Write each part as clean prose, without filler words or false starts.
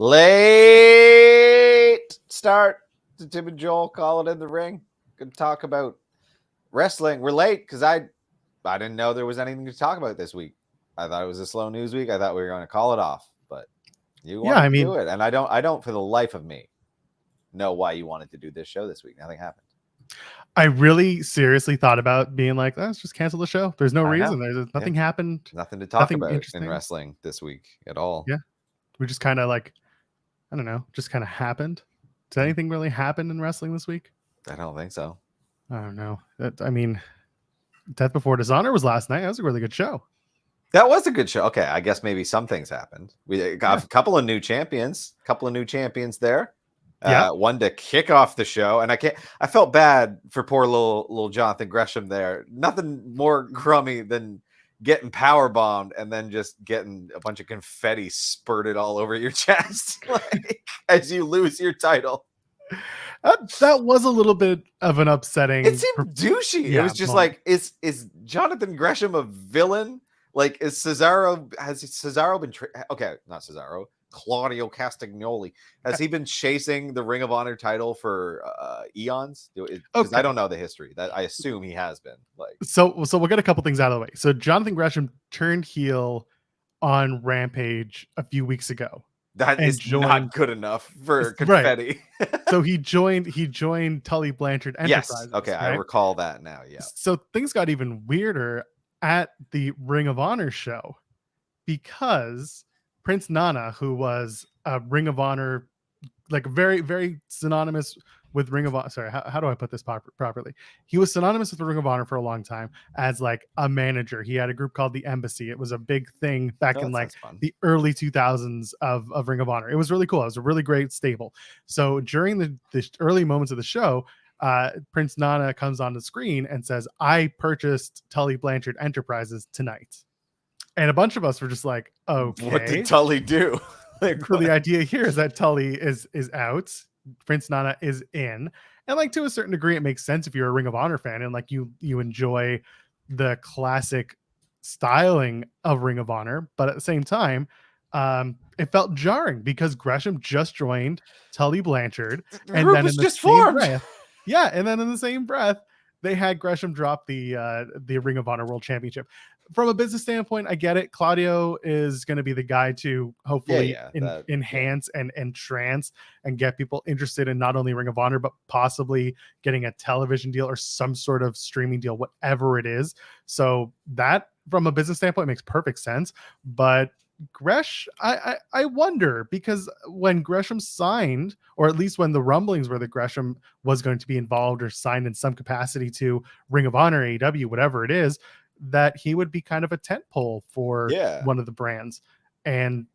Late start to Tim and Joel call it in the ring. Gonna talk about wrestling. We're late because I didn't know there was anything to talk about this week. I thought it was a slow news week. I thought we were going to call it off, but you wanted to do it, and I don't for the life of me know why you wanted to do this show this week. Nothing happened. I really seriously thought about being like, let's just cancel the show. There's no reason. There's nothing happened. Nothing to talk about in wrestling this week at all. Yeah. We just kind of like, I don't know, just kind of happened. Did anything really happen in wrestling this week? I don't think so. I don't know. I mean, Death Before Dishonor was last night. That was a really good show. That was a good show. Okay, I guess maybe some things happened. We got a couple of new champions there. One to kick off the show, and I felt bad for poor little Jonathan Gresham there. Nothing more crummy than getting power bombed and then just getting a bunch of confetti spurted all over your chest as you lose your title. That was a little bit of an upsetting. It seemed douchey. It was just like, is Jonathan Gresham a villain? Like, has Cesaro been not Cesaro, Claudio Castagnoli, has he been chasing the Ring of Honor title for eons? Because I don't know the history. That I assume he has been. So we'll get a couple things out of the way. So Jonathan Gresham turned heel on Rampage a few weeks ago. That is not good enough for confetti. Right. So he joined Tully Blanchard Enterprises. Yes. Okay, right? I recall that now. Yeah. So things got even weirder at the Ring of Honor show because Prince Nana, who was a Ring of Honor, like very, very synonymous with Ring of Honor. Sorry, how do I put this properly? He was synonymous with the Ring of Honor for a long time as like a manager. He had a group called the Embassy. It was a big thing back in like the early 2000s of Ring of Honor. It was really cool. It was a really great stable. So during the early moments of the show, Prince Nana comes on the screen and says, "I purchased Tully Blanchard Enterprises tonight." And a bunch of us were just like, okay. What did Tully do? So the idea here is that Tully is out. Prince Nana is in. And like to a certain degree, it makes sense if you're a Ring of Honor fan and like you enjoy the classic styling of Ring of Honor. But at the same time, it felt jarring because Gresham just joined Tully Blanchard. And then in the same breath, and then in the same breath, they had Gresham drop the Ring of Honor World Championship. From a business standpoint, I get it. Claudio is going to be the guy to hopefully enhance and trans and get people interested in not only Ring of Honor, but possibly getting a television deal or some sort of streaming deal, whatever it is. So that, from a business standpoint, makes perfect sense. But I wonder, because when Gresham signed, or at least when the rumblings were that Gresham was going to be involved or signed in some capacity to Ring of Honor, AEW, whatever it is, that he would be kind of a tentpole for one of the brands. And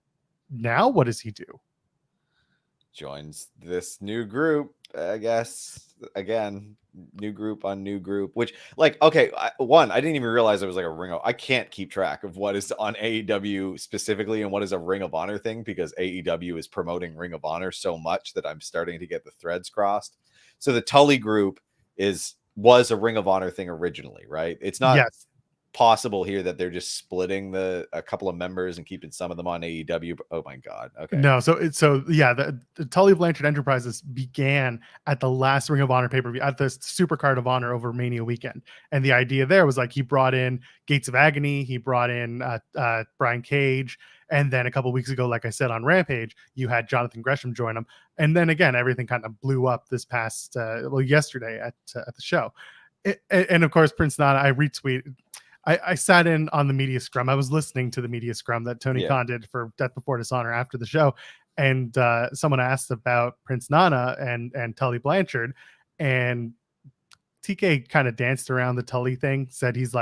now what does he do? Joins this new group, I guess. Again, new group on new group, which I didn't even realize it was like a Ring of. I can't keep track of what is on AEW specifically and what is a Ring of Honor thing, because AEW is promoting Ring of Honor so much that I'm starting to get the threads crossed. So the Tully group was a Ring of Honor thing originally, right? It's not possible here that they're just splitting a couple of members and keeping some of them on AEW. Oh my God. Okay. No, the Tully Blanchard Enterprises began at the last Ring of Honor pay-per-view at the Super Card of Honor over Mania weekend. And the idea there was like he brought in Gates of Agony, he brought in Brian Cage, and then a couple of weeks ago, like I said, on Rampage, you had Jonathan Gresham join him. And then again, everything kind of blew up this past yesterday at the show. And of course, Prince Nana, I retweeted. I sat in on the media scrum. I was listening to the media scrum that Tony Khan did for Death Before Dishonor after the show. And someone asked about Prince Nana and Tully Blanchard. And TK kind of danced around the Tully thing, said he's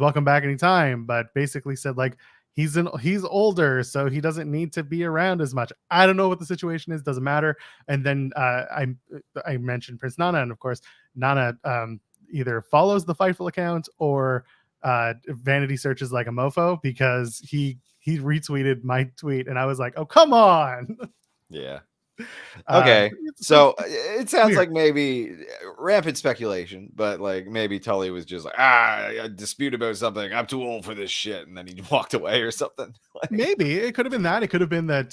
welcome back anytime, but basically said like he's older, so he doesn't need to be around as much. I don't know what the situation is, doesn't matter. And then I mentioned Prince Nana, and of course Nana either follows the Fightful account or vanity searches like a mofo, because he retweeted my tweet and I was like, oh, come on. Yeah. Okay, So so it sounds weird. like maybe rampant speculation, but like maybe Tully was just like, a dispute about something. I'm too old for this shit, and then he walked away or something. Like, Maybe it could have been that. It could have been that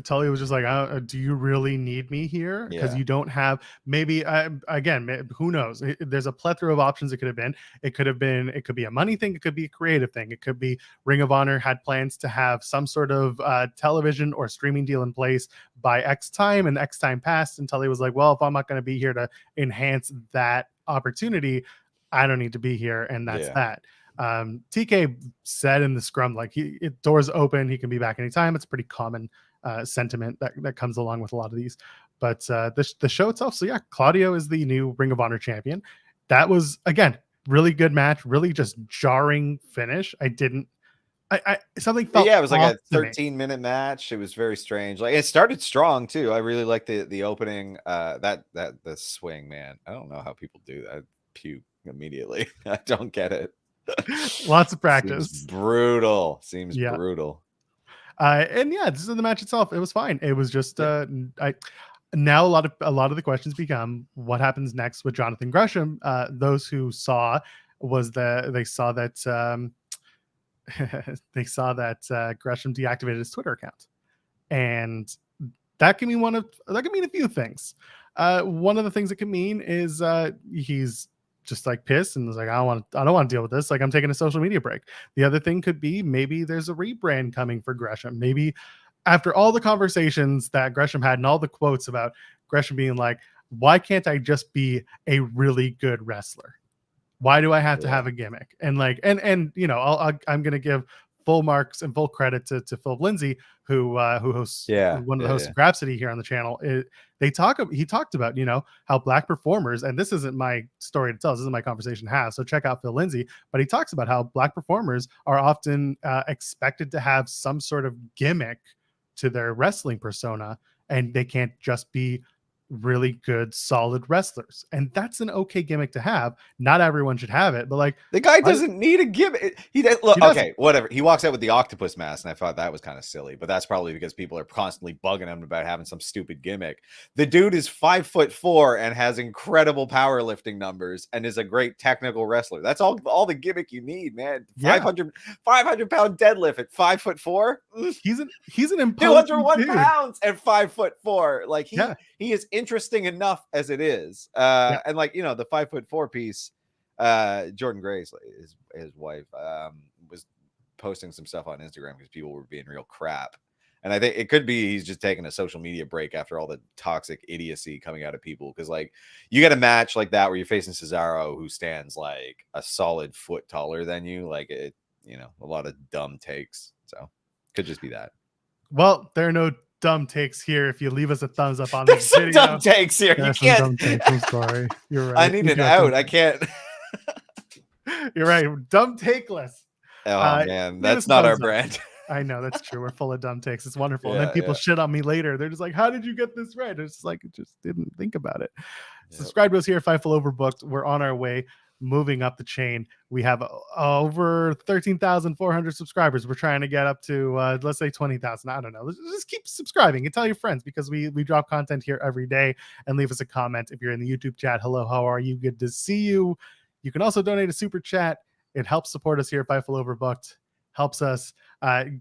Tully was just like, "Do you really need me here? Because yeah, you don't have." Maybe again, who knows? There's a plethora of options. It could have been. It could have been. It could be a money thing. It could be a creative thing. It could be Ring of Honor had plans to have some sort of television or streaming deal in place by X time, and X time passed, and Tully was like, "Well, if I'm not going to be here to enhance that opportunity, I don't need to be here," and that's yeah. that. TK said in the scrum, like doors open, he can be back anytime. It's a pretty common sentiment that comes along with a lot of these. But the show itself, so yeah, Claudio is the new Ring of Honor champion. That was again really good match, really just jarring finish. I something felt Yeah, it was like off a to me. 13-minute match. It was very strange. Like it started strong too. I really like the opening. The swing, man. I don't know how people do that. Puke immediately. I don't get it. Lots of Seems practice. brutal. Seems Yeah. brutal. And yeah, this is the match itself. It was fine. It was just Yeah. now a lot of the questions become what happens next with Jonathan Gresham. Those who saw they saw that they saw that Gresham deactivated his Twitter account, and that can mean a few things. One of the things it can mean is he's just like pissed and was like, I don't want to deal with this. Like I'm taking a social media break. The other thing could be maybe there's a rebrand coming for Gresham. Maybe after all the conversations that Gresham had and all the quotes about Gresham being like, why can't I just be a really good wrestler? Why do I have to have a gimmick? And like, and you know, I'm gonna give full marks and full credit to Philip Lindsay, who hosts Yeah. one of the Yeah. hosts Yeah. of Grapsity here on the channel. He talked about, you know, how black performers, and this isn't my story to tell, this is my conversation to have. So check out Phil Lindsay, but he talks about how black performers are often expected to have some sort of gimmick to their wrestling persona, and they can't just be really good, solid wrestlers. And that's an okay gimmick to have. Not everyone should have it, but like The guy doesn't need a gimmick. He does, look, he doesn't. okay, whatever. He walks out with the octopus mask, and I thought that was kind of silly, but that's probably because people are constantly bugging him about having some stupid gimmick. The dude is 5'4" and has incredible powerlifting numbers and is a great technical wrestler. That's all the gimmick you need, man. Yeah. 500 pound deadlift at 5'4". He's an imposing 201 dude. pounds at 5'4". Like Yeah. he is interesting enough as it is. Yeah. And like, you know, the 5'4" piece, Jordan Gray's his wife was posting some stuff on Instagram because people were being real crap. And I think it could be he's just taking a social media break after all the toxic idiocy coming out of people. Because like you get a match like that where you're facing Cesaro, who stands like a solid foot taller than you. Like it, you know, a lot of dumb takes. So could just be that. Well, there are no dumb takes here. If you leave us a thumbs up on There's this some video, dumb takes here. You there's some can't. dumb takes. I'm sorry. You're right. I need an out. I can't. You're right. Dumb takeless. Oh man, leave that's us not our thumbs up. brand. I know, that's true. We're full of dumb takes. It's wonderful. And Yeah, then people yeah. shit on me later. They're just like, how did you get this right? It's like, I just didn't think about it. Yep. Subscribe to us here at Fightful Overbooked. We're on our way, moving up the chain. We have over 13,400 subscribers. We're trying to get up to, let's say 20,000. I don't know. Just keep subscribing and tell your friends, because we drop content here every day. And leave us a comment if you're in the YouTube chat. Hello, how are you? Good to see you. You can also donate a super chat. It helps support us here at Fightful Overbooked. Helps us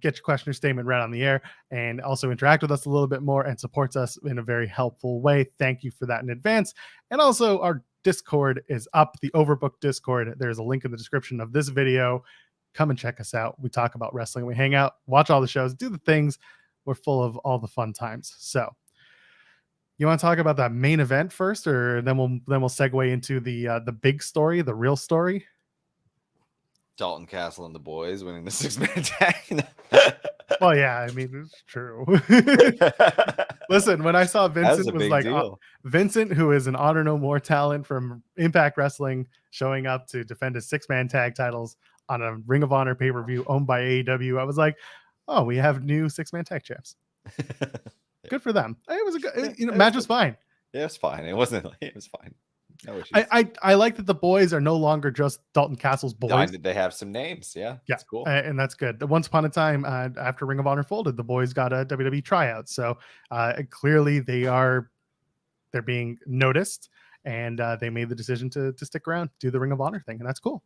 get your question or statement right on the air, and also interact with us a little bit more and supports us in a very helpful way. Thank you for that in advance. And also our Discord is up, the Overbooked Discord. There's a link in the description of this video. Come and check us out. We talk about wrestling. We hang out, watch all the shows, do the things. We're full of all the fun times. So you want to talk about that main event first, or then we'll segue into the big story, the real story? Dalton Castle and the boys winning the 6-man tag. Well, yeah, I mean, it's true. Listen, when I saw Vincent was like Vincent, who is an Honor No More talent from Impact Wrestling, showing up to defend his 6-man tag titles on a Ring of Honor pay-per-view owned by AEW, I was like, oh, we have new 6-man tag champs. Good for them. It was a good, match was fine. Yeah, it's fine. It wasn't. It was fine. No issues. I like that the boys are no longer just Dalton Castle's boys. They have some names. Yeah. Yeah, Cool. and that's good. Once upon a time, after Ring of Honor folded, the boys got a WWE tryout. So clearly they're being noticed, and they made the decision to stick around, do the Ring of Honor thing, and that's cool.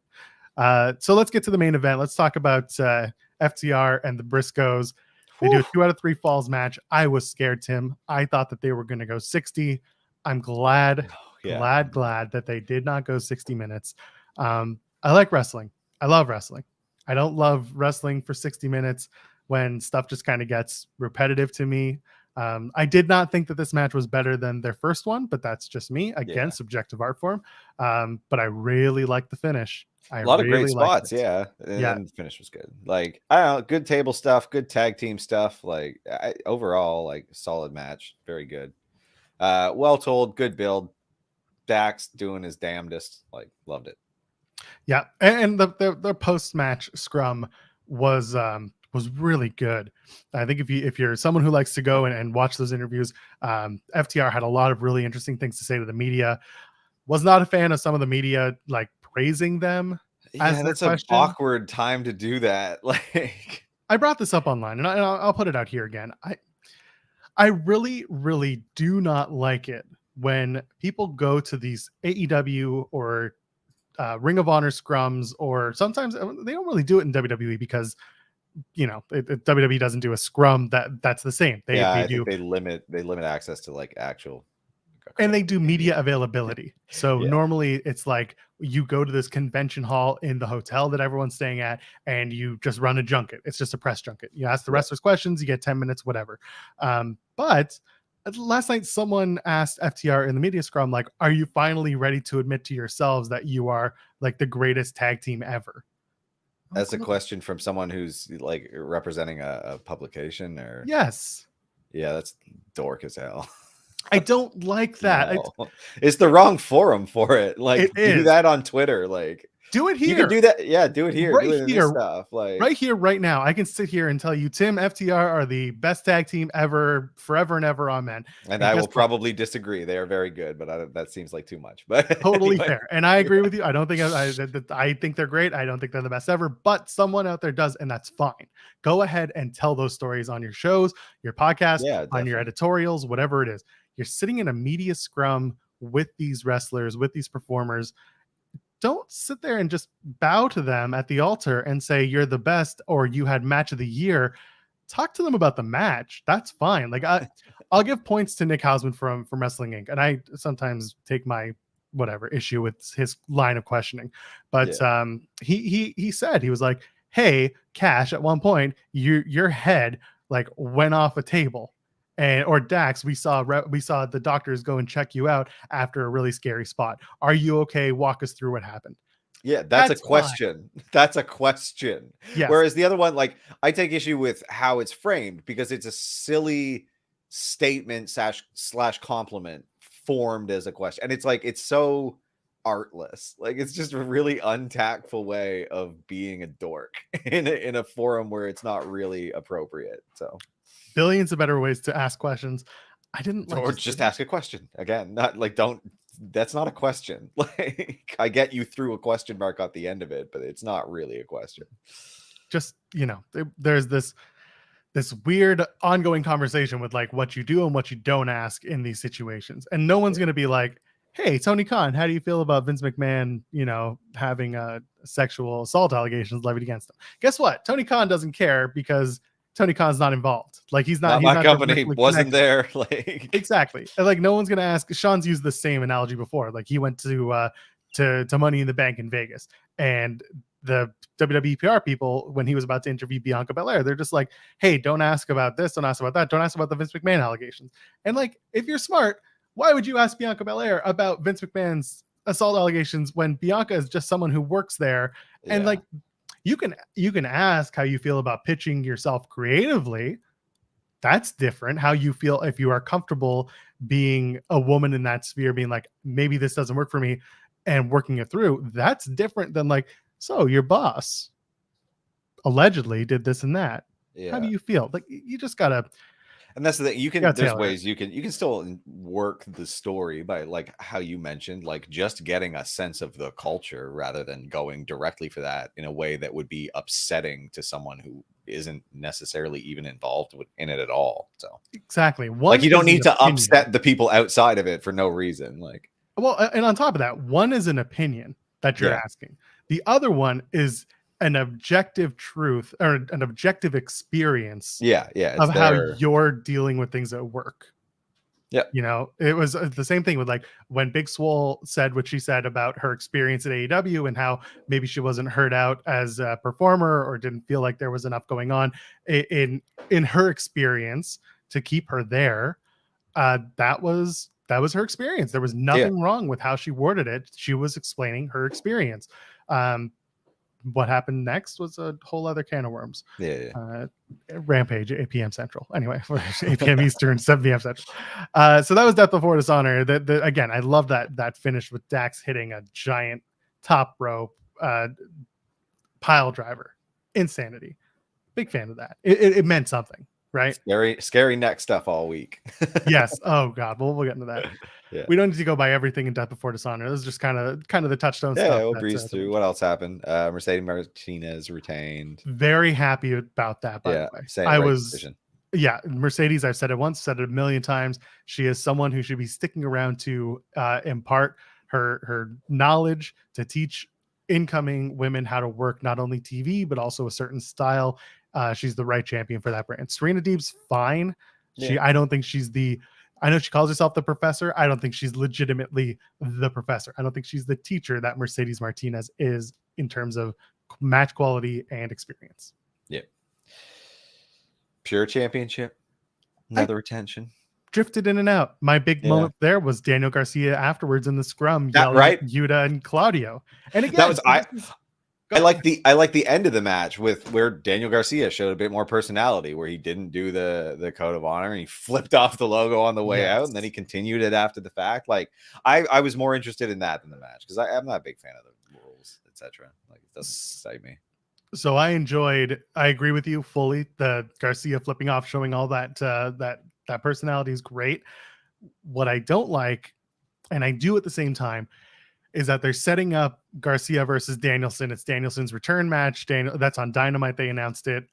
So let's get to the main event. Let's talk about FTR and the Briscoes. They do a 2 out of 3 falls match. I was scared, Tim. I thought that they were going to go 60. I'm glad that they did not go 60 minutes. I like wrestling. I love wrestling. I don't love wrestling for 60 minutes when stuff just kind of gets repetitive to me. I did not think that this match was better than their first one, but that's just me. Again, subjective art form. But I really liked the finish. A lot of great spots, and the finish was good. Like, I don't know, good table stuff, good tag team stuff. Like, overall, like, solid match, very good. Well told, good build. Dax doing his damnedest, like, loved it. Yeah, and the post match scrum was really good. I think if you're someone who likes to go and watch those interviews, FTR had a lot of really interesting things to say to the media. Was not a fan of some of the media like praising them. Yeah, that's an awkward time to do that. Like, I brought this up online, and I'll put it out here again. I really, really do not like it when people go to these AEW or Ring of Honor scrums, or sometimes they don't really do it in WWE because WWE doesn't do a scrum that's the same. They limit access to like actual. And they do media availability. So normally it's like you go to this convention hall in the hotel that everyone's staying at, and you just run a junket. It's just a press junket. You ask the wrestlers questions, you get 10 minutes, whatever. But last night someone asked FTR in the media scrum, like, are you finally ready to admit to yourselves that you are like the greatest tag team ever? That's a question from someone who's like representing a publication, or yes. Yeah, that's dork as hell. I don't like that. No. It's the wrong forum for it. Like, do that on Twitter. Like, do it here. You can do that. Yeah, do it here. Right do it here. Stuff. Like, right here, right now. I can sit here and tell you, Tim, FTR are the best tag team ever, forever and ever. Amen. And I will probably disagree. They are very good, but that seems like too much. But totally fair. And I agree with you. I don't think I think they're great. I don't think they're the best ever, but someone out there does, and that's fine. Go ahead and tell those stories on your shows, your podcast, on your editorials, whatever it is. You're sitting in a media scrum with these wrestlers, with these performers. Don't sit there and just bow to them at the altar and say you're the best or you had match of the year. Talk to them about the match. That's fine. Like, I'll give points to Nick Hausman from Wrestling Inc. And I sometimes take my issue with his line of questioning. But he said, he was like, hey, Cash, at one point, your head like went off a table. Or Dax, we saw the doctors go and check you out after a really scary spot. Are you okay? Walk us through what happened. Yeah, that's a question. Fine. That's a question. Yes. Whereas the other one, like, I take issue with how it's framed because it's a silly statement slash compliment formed as a question. And it's like, it's so artless. Like, it's just a really untactful way of being a dork in a forum where it's not really appropriate. So billions of better ways to ask questions. I didn't like, or just ask a question again. Not like, that's not a question. Like, I get you threw a question mark at the end of it, but it's not really a question. Just, there's this weird ongoing conversation with like what you do and what you don't ask in these situations. And no one's going to be like, hey, Tony Khan, how do you feel about Vince McMahon, having sexual assault allegations levied against him? Guess what? Tony Khan doesn't care because Tony Khan's not involved. Like, he's not my company wasn't there. Like, exactly. And like, no one's gonna ask. Sean's used the same analogy before. Like, he went to Money in the Bank in Vegas, and the WWE PR people, when he was about to interview Bianca Belair, they're just like, hey, don't ask about this, don't ask about that, don't ask about the Vince McMahon allegations. And like, if you're smart, why would you ask Bianca Belair about Vince McMahon's assault allegations when Bianca is just someone who works there? And like, you can ask how you feel about pitching yourself creatively. That's different. How you feel if you are comfortable being a woman in that sphere, being like, maybe this doesn't work for me, and working it through. That's different than like, so your boss allegedly did this and that. How do you feel? Like, you just gotta. And that's the thing. Yeah, There's Taylor. ways you can still work the story by like how you mentioned, like just getting a sense of the culture rather than going directly for that in a way that would be upsetting to someone who isn't necessarily even involved in it at all. So exactly. like you don't need to upset the people outside of it for no reason. Like, well, and on top of that, one is an opinion that you're asking. The other one is an objective truth or an objective experience of how you're dealing with things at work. Yeah. You know, it was the same thing with like when Big Swole said what she said about her experience at AEW and how maybe she wasn't heard out as a performer or didn't feel like there was enough going on in her experience to keep her there. That was her experience. There was nothing wrong with how she worded it. She was explaining her experience. What happened next was a whole other can of worms. Rampage, 8 p.m. Central. Anyway, 8 p.m. Eastern, 7 p.m. Central. So that was Death Before Dishonor. Again, I love that finish with Dax hitting a giant top rope pile driver. Insanity. Big fan of that. It meant something, right? Scary neck stuff all week. Yes. Oh God. We'll get into that. Yeah. We don't need to go by everything in Death Before Dishonor. This is just kind of the touchstone stuff. Yeah, we'll breeze through. What else happened? Mercedes Martinez retained. Very happy about that, by the way. Mercedes, I've said it once, said it a million times. She is someone who should be sticking around to impart her knowledge to teach incoming women how to work not only TV, but also a certain style. She's the right champion for that brand. Serena Deeb's fine. I don't think she's I know she calls herself the professor. I don't think she's legitimately the professor. I don't think she's the teacher that Mercedes Martinez is in terms of match quality and experience. Yeah. Pure championship. Another retention. Drifted in and out. My big moment there was Daniel Garcia afterwards in the scrum yelling at Yuta and Claudio. And again, that was I like the end of the match with where Daniel Garcia showed a bit more personality, where he didn't do the code of honor and he flipped off the logo on the way out, and then he continued it after the fact. Like I was more interested in that than the match because I'm not a big fan of the rules, etc. Like it doesn't excite me. So I agree with you fully. The Garcia flipping off, showing all that that personality is great. What I don't like, and I do at the same time, is that they're setting up Garcia versus Danielson. It's Danielson's return match. That's on Dynamite. They announced it.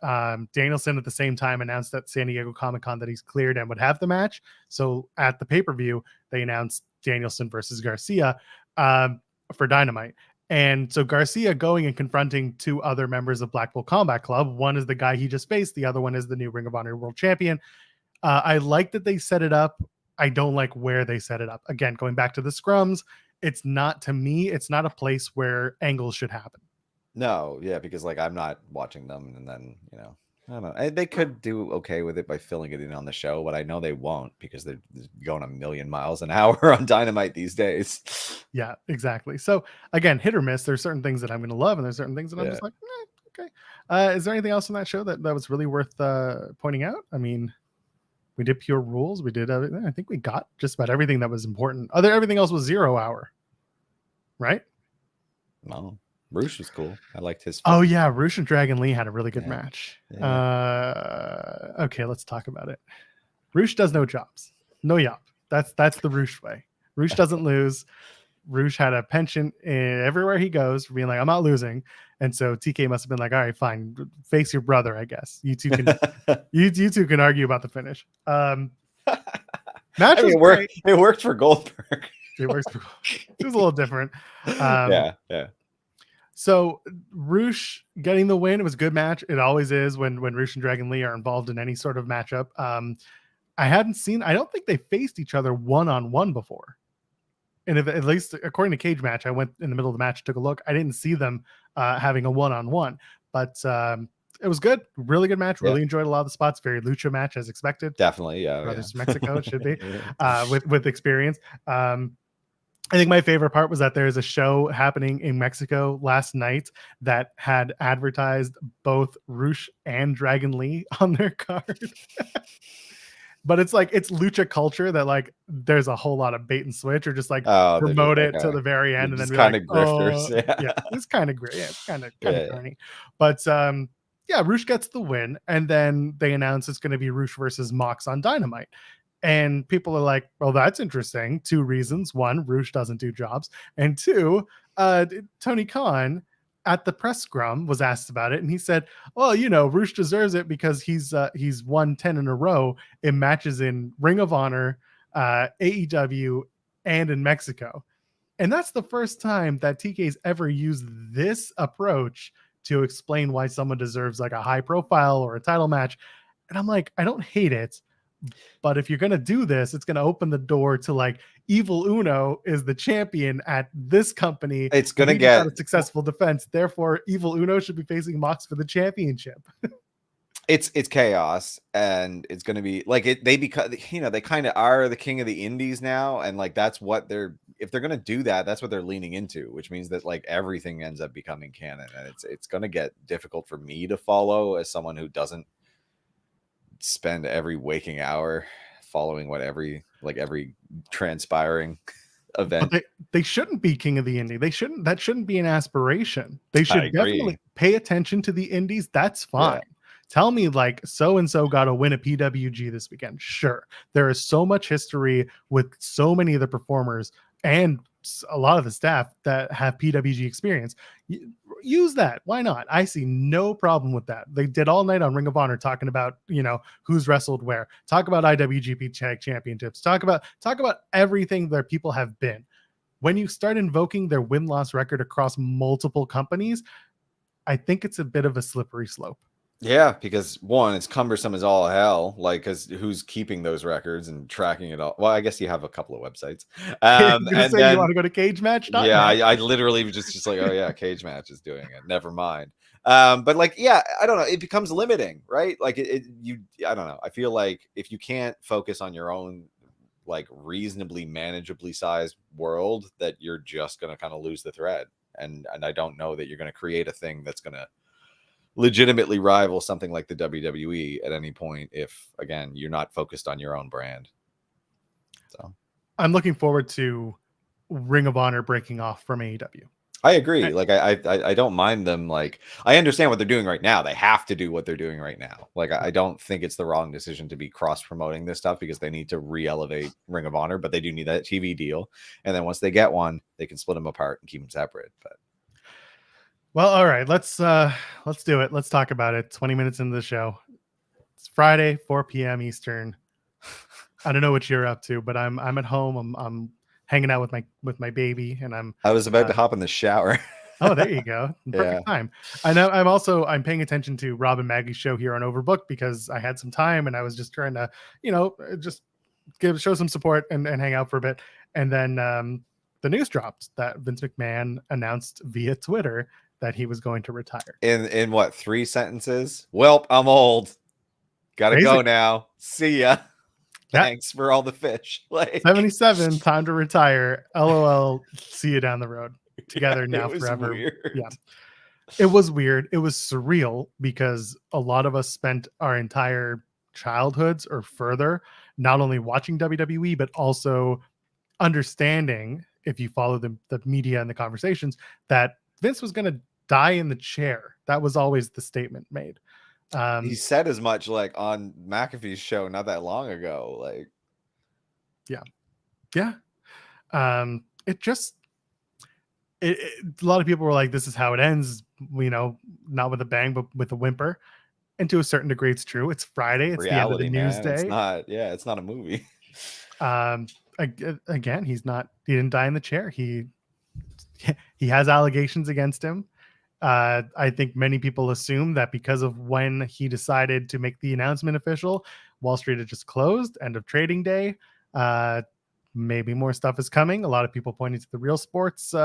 Danielson at the same time announced at San Diego Comic-Con that he's cleared and would have the match. So at the pay-per-view, they announced Danielson versus Garcia for Dynamite. And so Garcia going and confronting two other members of Blackpool Combat Club. One is the guy he just faced. The other one is the new Ring of Honor World Champion. I like that they set it up. I don't like where they set it up. Again, going back to the scrums, it's not a place where angles should happen. No, yeah, because like I'm not watching them, and then I don't know. They could do okay with it by filling it in on the show, but I know they won't because they're going a million miles an hour on Dynamite these days. Yeah, exactly. So again, hit or miss. There's certain things that I'm going to love, and there's certain things that I'm just like, okay. Is there anything else in that show that was really worth pointing out? I mean, we did pure rules. We did everything. I think we got just about everything that was important. Everything else was 0 hour, right? No, Roosh was cool. I liked his. Oh yeah, Roosh and Dragon Lee had a really good match. Yeah. Okay, let's talk about it. Roosh does no jobs, no yop. That's the Roosh way. Roosh doesn't lose. Roosh had a penchant everywhere he goes for being like, I'm not losing. And so TK must have been like, all right, fine, face your brother, I guess. You two can you two can argue about the finish. Match it worked for Goldberg. It works for Goldberg. It was a little different. Yeah. So Roosh getting the win. It was a good match. It always is when Roosh and Dragon Lee are involved in any sort of matchup. I don't think they faced each other one-on-one before. And at least according to Cage Match, I went in the middle of the match, took a look. I didn't see them having a one-on-one, but it was good. Really good match. Really enjoyed a lot of the spots. Very lucha match as expected. Definitely, yeah. Brothers from Mexico, it should be with experience. I think my favorite part was that there's a show happening in Mexico last night that had advertised both Roosh and Dragon Lee on their card. But it's like it's lucha culture that like there's a whole lot of bait and switch or just like promote it to the very end and then be kind like, of grifters. Yeah, it's kind of great. Yeah, it's kind of corny. But yeah, Roosh gets the win, and then they announce it's going to be Roosh versus Mox on Dynamite. And people are like, well, that's interesting. 2 reasons. 1, Roosh doesn't do jobs. And 2, Tony Khan at the press scrum was asked about it. And he said, well, Roosh deserves it because he's won 10 in a row in matches in Ring of Honor, AEW, and in Mexico. And that's the first time that TK's ever used this approach to explain why someone deserves like a high profile or a title match. And I'm like, I don't hate it, but if you're going to do this, it's going to open the door to like Evil Uno is the champion at this company. It's going to get a successful defense. Therefore, Evil Uno should be facing Mox for the championship. It's chaos, and it's going to be like they kind of are the king of the indies now, and like that's what if they're going to do that, that's what they're leaning into, which means that like everything ends up becoming canon, and it's going to get difficult for me to follow as someone who doesn't spend every waking hour following what every transpiring event. They shouldn't be king of the indie. That shouldn't be an aspiration. They should definitely pay attention to the indies. That's fine. Yeah. Tell me like so-and-so got to win a PWG this weekend. Sure. There is so much history with so many of the performers and a lot of the staff that have PWG experience. Use that. Why not? I see no problem with that. They did all night on Ring of Honor talking about, who's wrestled where. Talk about IWGP Tag Championships. Talk about everything that people have been. When you start invoking their win-loss record across multiple companies, I think it's a bit of a slippery slope. Yeah, because 1, it's cumbersome as all hell. Like, because who's keeping those records and tracking it all? Well, I guess you have a couple of websites. And then you want to go to Cage Match? Yeah, I literally was just like, oh yeah, Cage Match is doing it. Never mind. But like, yeah, I don't know. It becomes limiting, right? Like I don't know. I feel like if you can't focus on your own like reasonably manageably sized world, that you're just gonna kind of lose the thread. And I don't know that you're gonna create a thing that's gonna legitimately rival something like the WWE at any point if again you're not focused on your own brand. So I'm looking forward to Ring of Honor breaking off from AEW. I agree. Like I don't mind them. Like I understand what they're doing right now. They have to do what they're doing right now. Like I don't think it's the wrong decision to be cross promoting this stuff because they need to re-elevate Ring of Honor, but they do need that TV deal. And then once they get one, they can split them apart and keep them separate. But well, all right, let's do it. Let's talk about it. 20 minutes into the show. It's Friday, 4 p.m. Eastern. I don't know what you're up to, but I'm at home. I'm hanging out with my baby, and I was about to hop in the shower. Oh, there you go. Perfect time. I know. I'm paying attention to Rob and Maggie's show here on Overbooked because I had some time and I was just trying to, just show some support and hang out for a bit. And then the news dropped that Vince McMahon announced via Twitter that he was going to retire. In what, 3 sentences? Welp, I'm old. Gotta go now. See ya. Thanks for all the fish. Like 77, time to retire. LOL. See you down the road. Together now forever. Weird. Yeah. It was weird. It was surreal because a lot of us spent our entire childhoods or further not only watching WWE, but also understanding, if you follow the media and the conversations, that Vince was going to die in the chair. That was always the statement made. He said as much like on McAfee's show not that long ago. Like, yeah. A lot of people were like, this is how it ends, not with a bang, but with a whimper. And to a certain degree, it's true. It's Friday. It's reality, the end of the news day. It's not a movie. Again, he didn't die in the chair. He has allegations against him. I think many people assume that because of when he decided to make the announcement official, Wall Street had just closed, end of trading day. Maybe more stuff is coming. A lot of people pointing to the Real Sports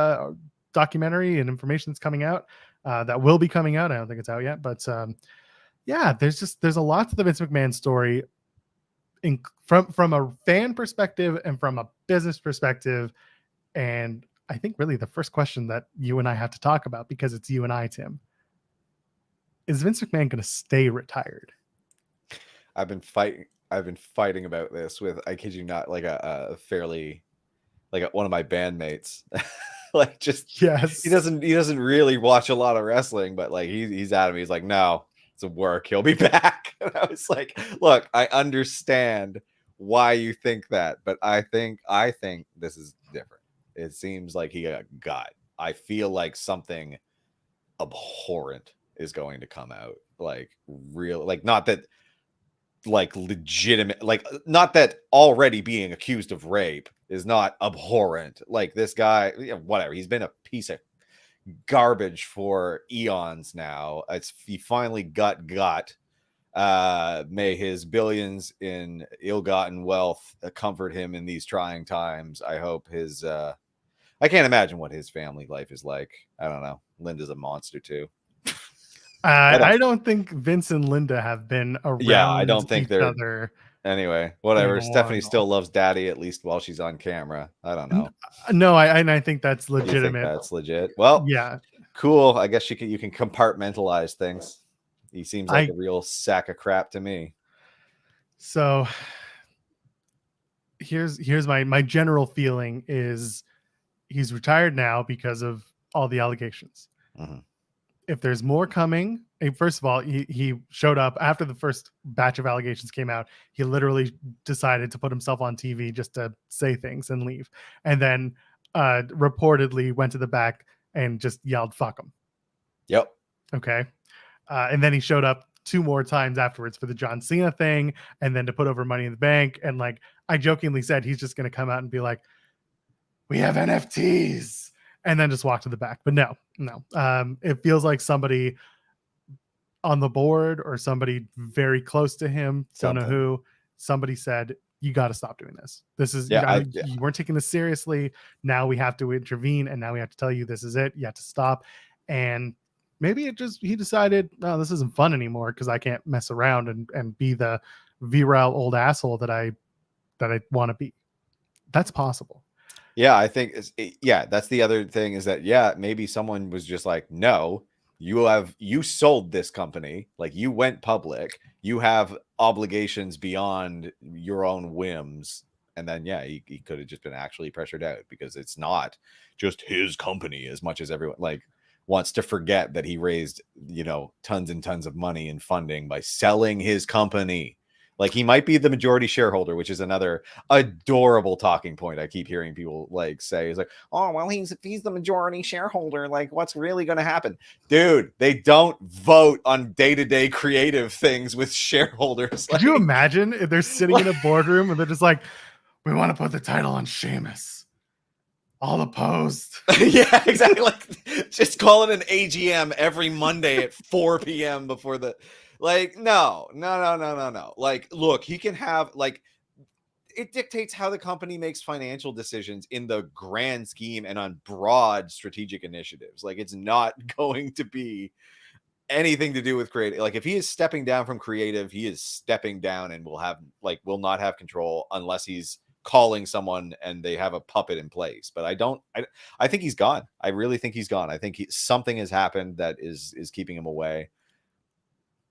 documentary and information that's coming out that will be coming out. I don't think it's out yet, but there's a lot to the Vince McMahon story from a fan perspective and from a business perspective. And I think really the first question that you and I have to talk about, because it's you and I, Tim, is Vince McMahon going to stay retired? I've been fighting about this with, I kid you not, like a fairly, like one of my bandmates. Like, just, yes, he doesn't really watch a lot of wrestling, but like he's at him. He's like, no, to work. He'll be back. And I was like, look, I understand why you think that, but I think this is different. It seems like he got. I feel like something abhorrent is going to come out. Like real, like not that, like legitimate, like not that already being accused of rape is not abhorrent. Like this guy, whatever. He's been a piece of garbage for eons now. He finally got. May his billions in ill-gotten wealth comfort him in these trying times. I hope his I can't imagine what his family life is like. I don't know. Linda's a monster too. I don't think Vince and Linda have been around. Yeah, I don't think each they're other. Anyway, whatever. Stephanie still loves Daddy, at least while she's on camera. I don't know. No, I think that's legitimate. You think that's legit? Well, yeah, cool. I guess you can compartmentalize things. He seems like a real sack of crap to me. So here's my general feeling is he's retired now because of all the allegations. Mm-hmm. If there's more coming, first of all, he showed up after the first batch of allegations came out. He literally decided to put himself on TV just to say things and leave. And then reportedly went to the back and just yelled, "Fuck him." Yep. Okay. And then he showed up 2 more times afterwards for the John Cena thing, and then to put over Money in the Bank. And like I jokingly said, he's just going to come out and be like, "We have NFTs," and then just walk to the back. But no. It feels like somebody on the board or somebody very close to him, don't know who, somebody said, "You got to stop doing this. This is you weren't taking this seriously. Now we have to intervene, and now we have to tell you this is it. You have to stop." And maybe he decided, "No, this isn't fun anymore because I can't mess around and be the virile old asshole that I want to be." That's possible. Yeah, I think that's the other thing is that maybe someone was just like, "No, you sold this company, like you went public, you have obligations beyond your own whims." And then he could have just been actually pressured out because it's not just his company as much as everyone like wants to forget that he raised, tons and tons of money in funding by selling his company. Like he might be the majority shareholder, which is another adorable talking point I keep hearing people like say is like, "Oh, well, he's the majority shareholder. Like, what's really going to happen?" Dude, they don't vote on day-to-day creative things with shareholders. Could you imagine if they're sitting in a boardroom and they're just like, "We want to put the title on Sheamus. All opposed." Yeah, exactly. Like, just call it an AGM every Monday at 4 p.m. before the. Like, no. Like, look, he can have, like, it dictates how the company makes financial decisions in the grand scheme and on broad strategic initiatives. Like, it's not going to be anything to do with creative. Like, if he is stepping down from creative, he is stepping down and will not have control unless he's calling someone and they have a puppet in place. But I think he's gone. I really think he's gone. I think something has happened that is keeping him away.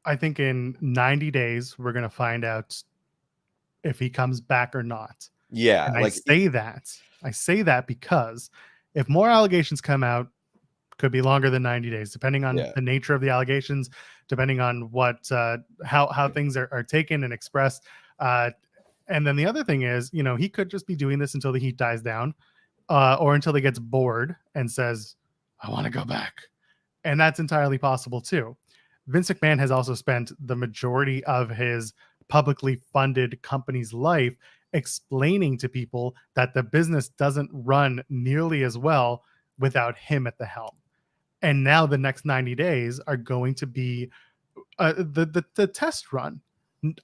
I think in 90 days, we're going to find out if he comes back or not. Yeah. And I say that because if more allegations come out, could be longer than 90 days, depending on the nature of the allegations, depending on what, how things are taken and expressed. And then the other thing is, he could just be doing this until the heat dies down, or until he gets bored and says, "I want to go back." And that's entirely possible too. Vince McMahon has also spent the majority of his publicly funded company's life explaining to people that the business doesn't run nearly as well without him at the helm. And now the next 90 days are going to be the test run.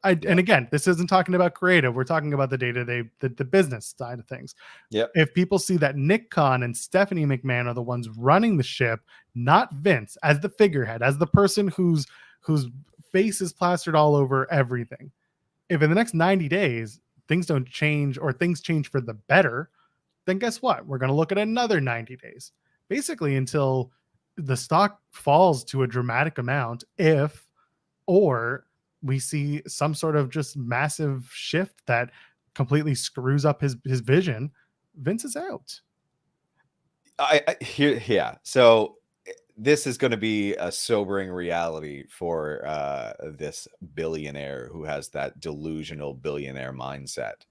And again, this isn't talking about creative. We're talking about the day-to-day, the business side of things. Yep. If people see that Nick Khan and Stephanie McMahon are the ones running the ship, not Vince as the figurehead, as the person whose face is plastered all over everything. If in the next 90 days things don't change or things change for the better, then guess what? We're going to look at another 90 days, basically until the stock falls to a dramatic amount, or we see some sort of just massive shift that completely screws up his vision. Vince is out. So this is going to be a sobering reality for this billionaire who has that delusional billionaire mindset.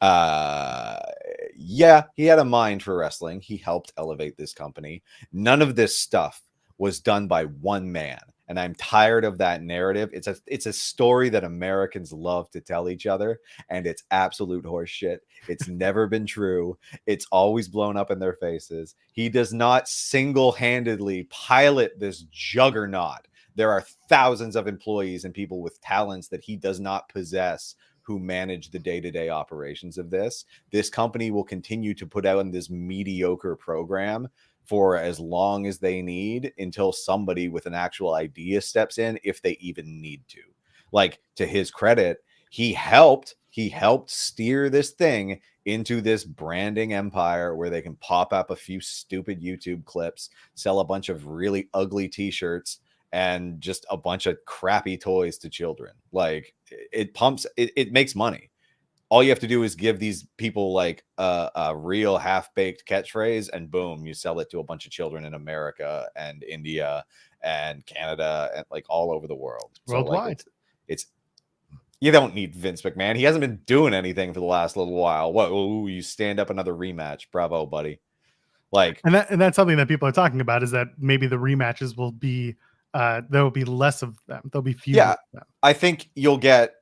Yeah, he had a mind for wrestling. He helped elevate this company. None of this stuff was done by one man, and I'm tired of that narrative. It's a story that Americans love to tell each other, and it's absolute horseshit. It's never been true. It's always blown up in their faces. He does not single-handedly pilot this juggernaut. There are thousands of employees and people with talents that he does not possess who manage the day-to-day operations of this. This company will continue to put out in this mediocre program for as long as they need until somebody with an actual idea steps in, if they even need to. Like, to his credit, he helped steer this thing into this branding empire where they can pop up a few stupid YouTube clips, sell a bunch of really ugly t-shirts, and just a bunch of crappy toys to children. Like, it makes money. All you have to do is give these people like a real half-baked catchphrase, and boom, you sell it to a bunch of children in America and India and Canada and like all over the world. Worldwide. So like it's you don't need Vince McMahon. He hasn't been doing anything for the last little while. What? Ooh, you stand up another rematch. Bravo, buddy. Like, and that's something that people are talking about, is that maybe the rematches will be there will be less of them. There'll be fewer. Yeah, of them. I think you'll get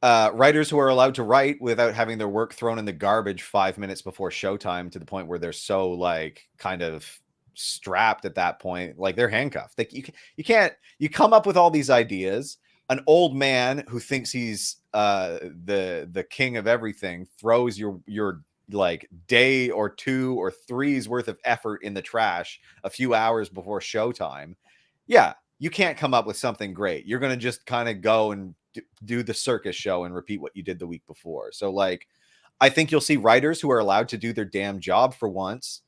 writers who are allowed to write without having their work thrown in the garbage 5 minutes before showtime, to the point where they're so like kind of strapped at that point, like they're handcuffed. Like you come up with all these ideas. An old man who thinks he's the king of everything throws your like day or 2 or 3's worth of effort in the trash a few hours before showtime. Yeah, you can't come up with something great. You're going to just kind of go and do the circus show and repeat what you did the week before. So like, I think you'll see writers who are allowed to do their damn job for once,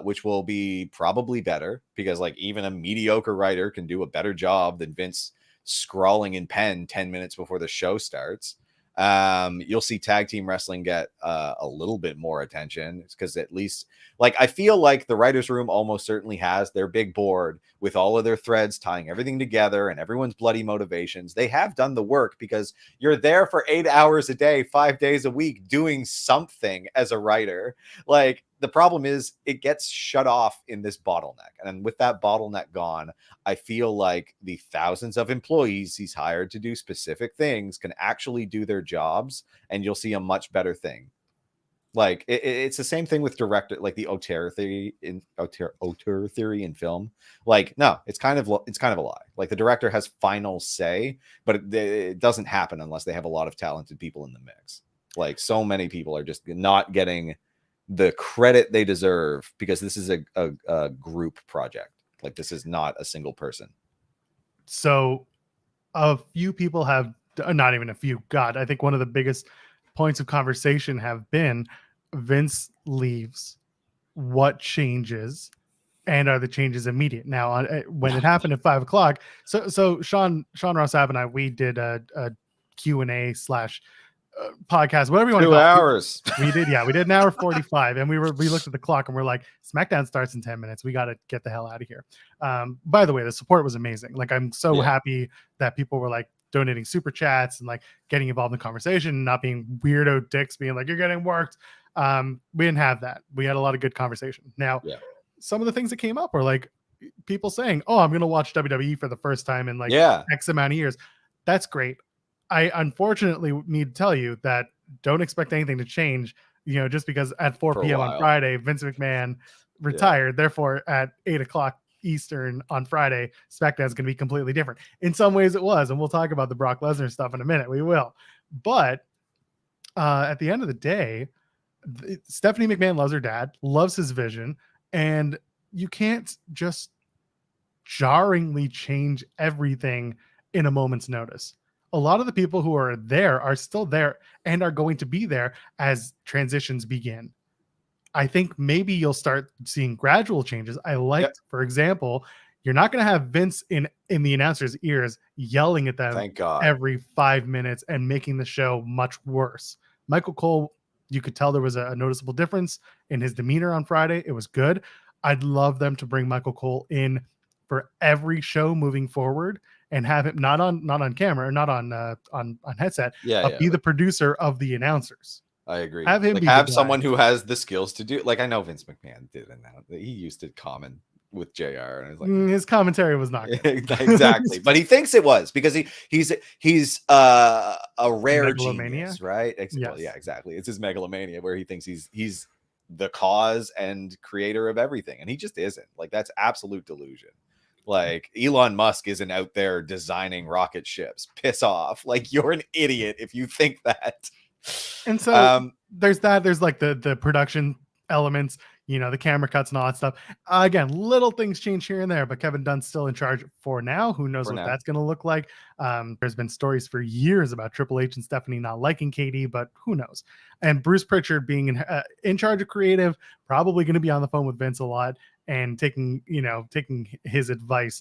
which will be probably better, because like even a mediocre writer can do a better job than Vince scrawling in pen 10 minutes before the show starts. You'll see tag team wrestling get a little bit more attention. It's because at least, like, I feel like the writers' room almost certainly has their big board with all of their threads tying everything together and everyone's bloody motivations. They have done the work, because you're there for 8 hours a day, 5 days a week, doing something as a writer. Like, the problem is it gets shut off in this bottleneck. And with that bottleneck gone, I feel like the thousands of employees he's hired to do specific things can actually do their jobs, and you'll see a much better thing. Like it's the same thing with director, like the auteur theory in film. Like, no, it's kind of a lie. Like, the director has final say, but it doesn't happen unless they have a lot of talented people in the mix. Like, so many people are just not getting the credit they deserve, because this is a group project. Like, this is not a single person. So a few people have, not even a few, God, I think one of the biggest points of conversation have been Vince leaves, what changes, and are the changes immediate? Now, when it happened at 5 o'clock, so Sean Ross Sapp and I, we did a Q&A / podcast, whatever you want to call it. 2 hours. We did an hour 45, and we looked at the clock and we're like, SmackDown starts in 10 minutes. We got to get the hell out of here. By the way, the support was amazing. Like, I'm so happy that people were like donating super chats and like getting involved in the conversation, and not being weirdo dicks being like, you're getting worked. We didn't have that. We had a lot of good conversation. Now, some of the things that came up were like people saying, oh, I'm going to watch WWE for the first time in like X amount of years. That's great. I unfortunately need to tell you that don't expect anything to change, just because at 4 p.m. on Friday, Vince McMahon retired. Therefore, at 8 o'clock Eastern on Friday, SmackDown is going to be completely different. In some ways it was, and we'll talk about the Brock Lesnar stuff in a minute. We will. But at the end of the day, Stephanie McMahon loves her dad, loves his vision, and you can't just jarringly change everything in a moment's notice. A lot of the people who are there are still there and are going to be there as transitions begin. I think maybe you'll start seeing gradual changes. I liked, for example, you're not going to have Vince in the announcer's ears yelling at them every 5 minutes and making the show much worse. Michael Cole, you could tell there was a noticeable difference in his demeanor on Friday. It was good. I'd love them to bring Michael Cole in for every show moving forward, and have him not on camera, not on headset, but be the producer of the announcers. I agree. Have him like be have the guy. someone who has the skills to do. Like I know Vince McMahon did announce that he used to comment with JR, and I was like, his commentary was not good. Exactly, but he thinks it was because he's a rare genius, right? Yes. Well, yeah, exactly. It's his megalomania where he thinks he's the cause and creator of everything, and he just isn't. Like that's absolute delusion. Like Elon Musk isn't out there designing rocket ships. Piss off! Like you're an idiot if you think that. And so there's that. There's like the production elements, the camera cuts and all that stuff. Again, little things change here and there, but Kevin Dunn's still in charge for now. Who knows what that's going to look like? There's been stories for years about Triple H and Stephanie not liking Katie, but who knows? And Bruce Pritchard being in charge of creative, probably going to be on the phone with Vince a lot and taking his advice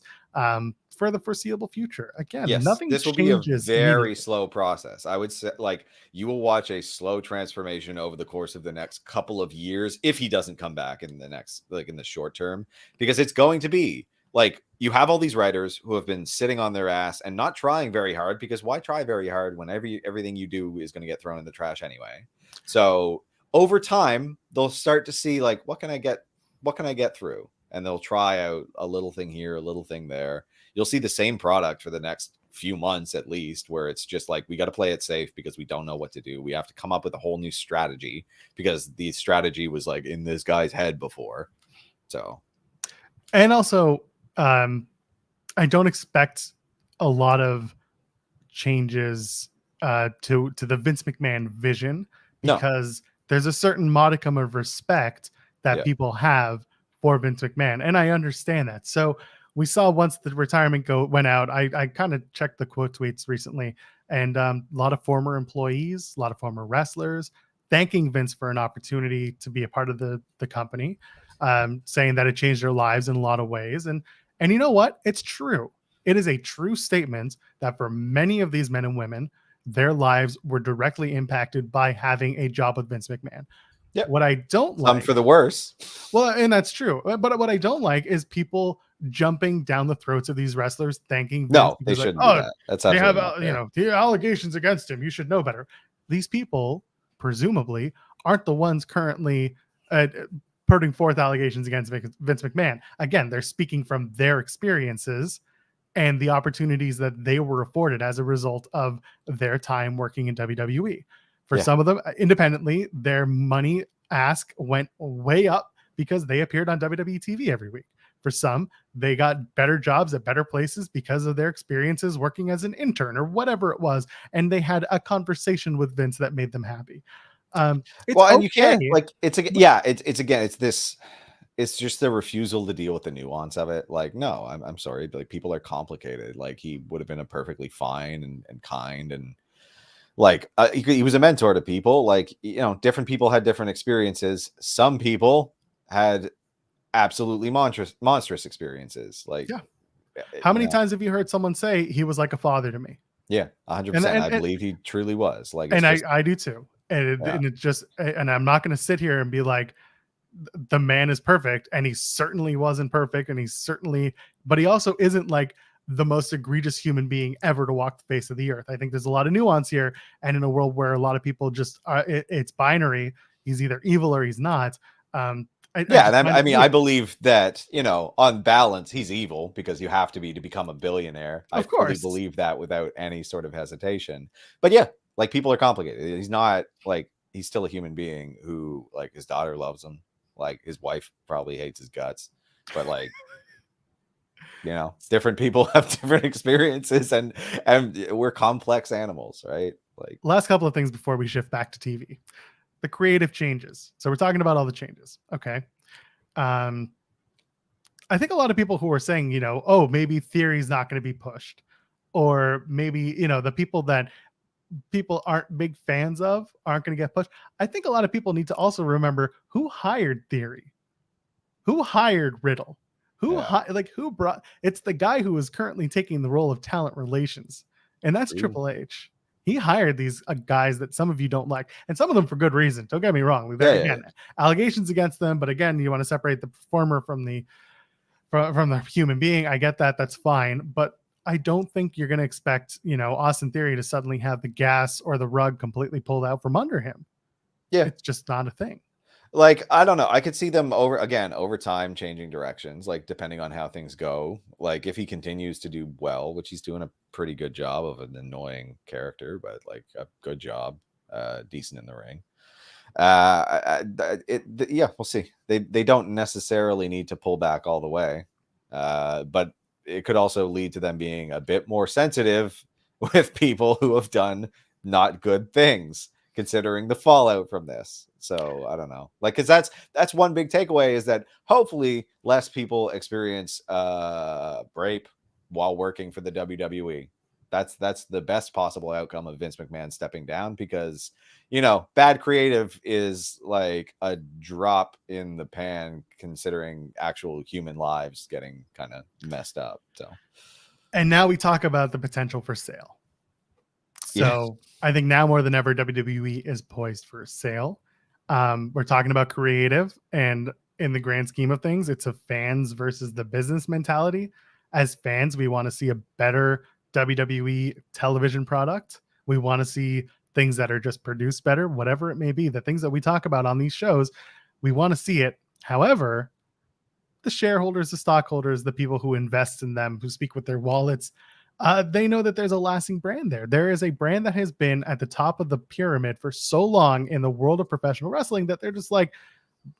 for the foreseeable future. Again, yes, nothing. This will be a very slow process. I would say, like, you will watch a slow transformation over the course of the next couple of years if he doesn't come back in the next, like, in the short term, because it's going to be like you have all these writers who have been sitting on their ass and not trying very hard, because why try very hard when everything you do is going to get thrown in the trash anyway? So over time, they'll start to see, like, what can I get through? And they'll try out a little thing here, a little thing there. You'll see the same product for the next few months at least, where it's just like, we got to play it safe because we don't know what to do. We have to come up with a whole new strategy because the strategy was like in this guy's head before. So, and also, I don't expect a lot of changes to the Vince McMahon vision, because there's a certain modicum of respect that people have for Vince McMahon, and I understand that. So we saw once the retirement went out, I kind of checked the quote tweets recently, and a lot of former employees, a lot of former wrestlers thanking Vince for an opportunity to be a part of the company, saying that it changed their lives in a lot of ways. And you know what? It's true. It is a true statement that for many of these men and women, their lives were directly impacted by having a job with Vince McMahon. Yep. What I don't like, some for the worse. Well, and that's true. But what I don't like is people jumping down the throats of these wrestlers, thanking Vince. No, they shouldn't. Like, do that. That's they have the allegations against him. You should know better. These people, presumably, aren't the ones currently putting forth allegations against Vince McMahon. Again, they're speaking from their experiences and the opportunities that they were afforded as a result of their time working in WWE. For some of them, independently, their money ask went way up because they appeared on WWE TV every week. For some, they got better jobs at better places because of their experiences working as an intern or whatever it was, and they had a conversation with Vince that made them happy. And you can't, like, it's just the refusal to deal with the nuance of it. Like, no, I'm sorry, but like, people are complicated. Like, he would have been a perfectly fine and kind, and like he was a mentor to people. Like, different people had different experiences. Some people had absolutely monstrous experiences. Like, how many times have you heard someone say he was like a father to me? Yeah, 100%. I believe he truly was. Like, and I do too. And it's just, and I'm not going to sit here and be like, the man is perfect, and he certainly wasn't perfect, and but he also isn't like the most egregious human being ever to walk the face of the earth. I think there's a lot of nuance here, and in a world where a lot of people just it's binary, he's either evil or he's not. I believe that, on balance, he's evil, because you have to be to become a billionaire. Of course. I believe that without any sort of hesitation. But yeah, like, people are complicated. He's not, like, he's still a human being who, like, his daughter loves him. Like, his wife probably hates his guts, but like, different people have different experiences, and we're complex animals, right? Like, last couple of things before we shift back to TV. The creative changes. So we're talking about all the changes. Okay. I think a lot of people who are saying, maybe Theory's not going to be pushed, or maybe, the people that people aren't big fans of aren't going to get pushed. I think a lot of people need to also remember who hired Theory, who hired Riddle, who brought, it's the guy who is currently taking the role of talent relations, and that's Triple H. He hired these guys that some of you don't like, and some of them for good reason. Don't get me wrong. Again, allegations against them, but again, you want to separate the performer from the from the human being. I get that. That's fine. But I don't think you're going to expect, Austin Theory to suddenly have the gas or the rug completely pulled out from under him. Yeah. It's just not a thing. Like, I don't know. I could see them over time changing directions, like depending on how things go. Like if he continues to do well, which he's doing a pretty good job of an annoying character, but like a good job, decent in the ring. Yeah, we'll see. They don't necessarily need to pull back all the way, but it could also lead to them being a bit more sensitive with people who have done not good things, considering the fallout from this. So I don't know, like, because that's one big takeaway, is that hopefully less people experience rape while working for the WWE. That's the best possible outcome of Vince McMahon stepping down, because bad creative is like a drop in the pan considering actual human lives getting kind of messed up. So, and now we talk about the potential for sale. So I think now more than ever, WWE is poised for a sale. We're talking about creative, and in the grand scheme of things, it's a fans versus the business mentality. As fans, we want to see a better WWE television product. We want to see things that are just produced better, whatever it may be. The things that we talk about on these shows, we want to see it. However, the shareholders, the stockholders, the people who invest in them, who speak with their wallets, they know that there's a lasting brand there. There is a brand that has been at the top of the pyramid for so long in the world of professional wrestling that they're just like,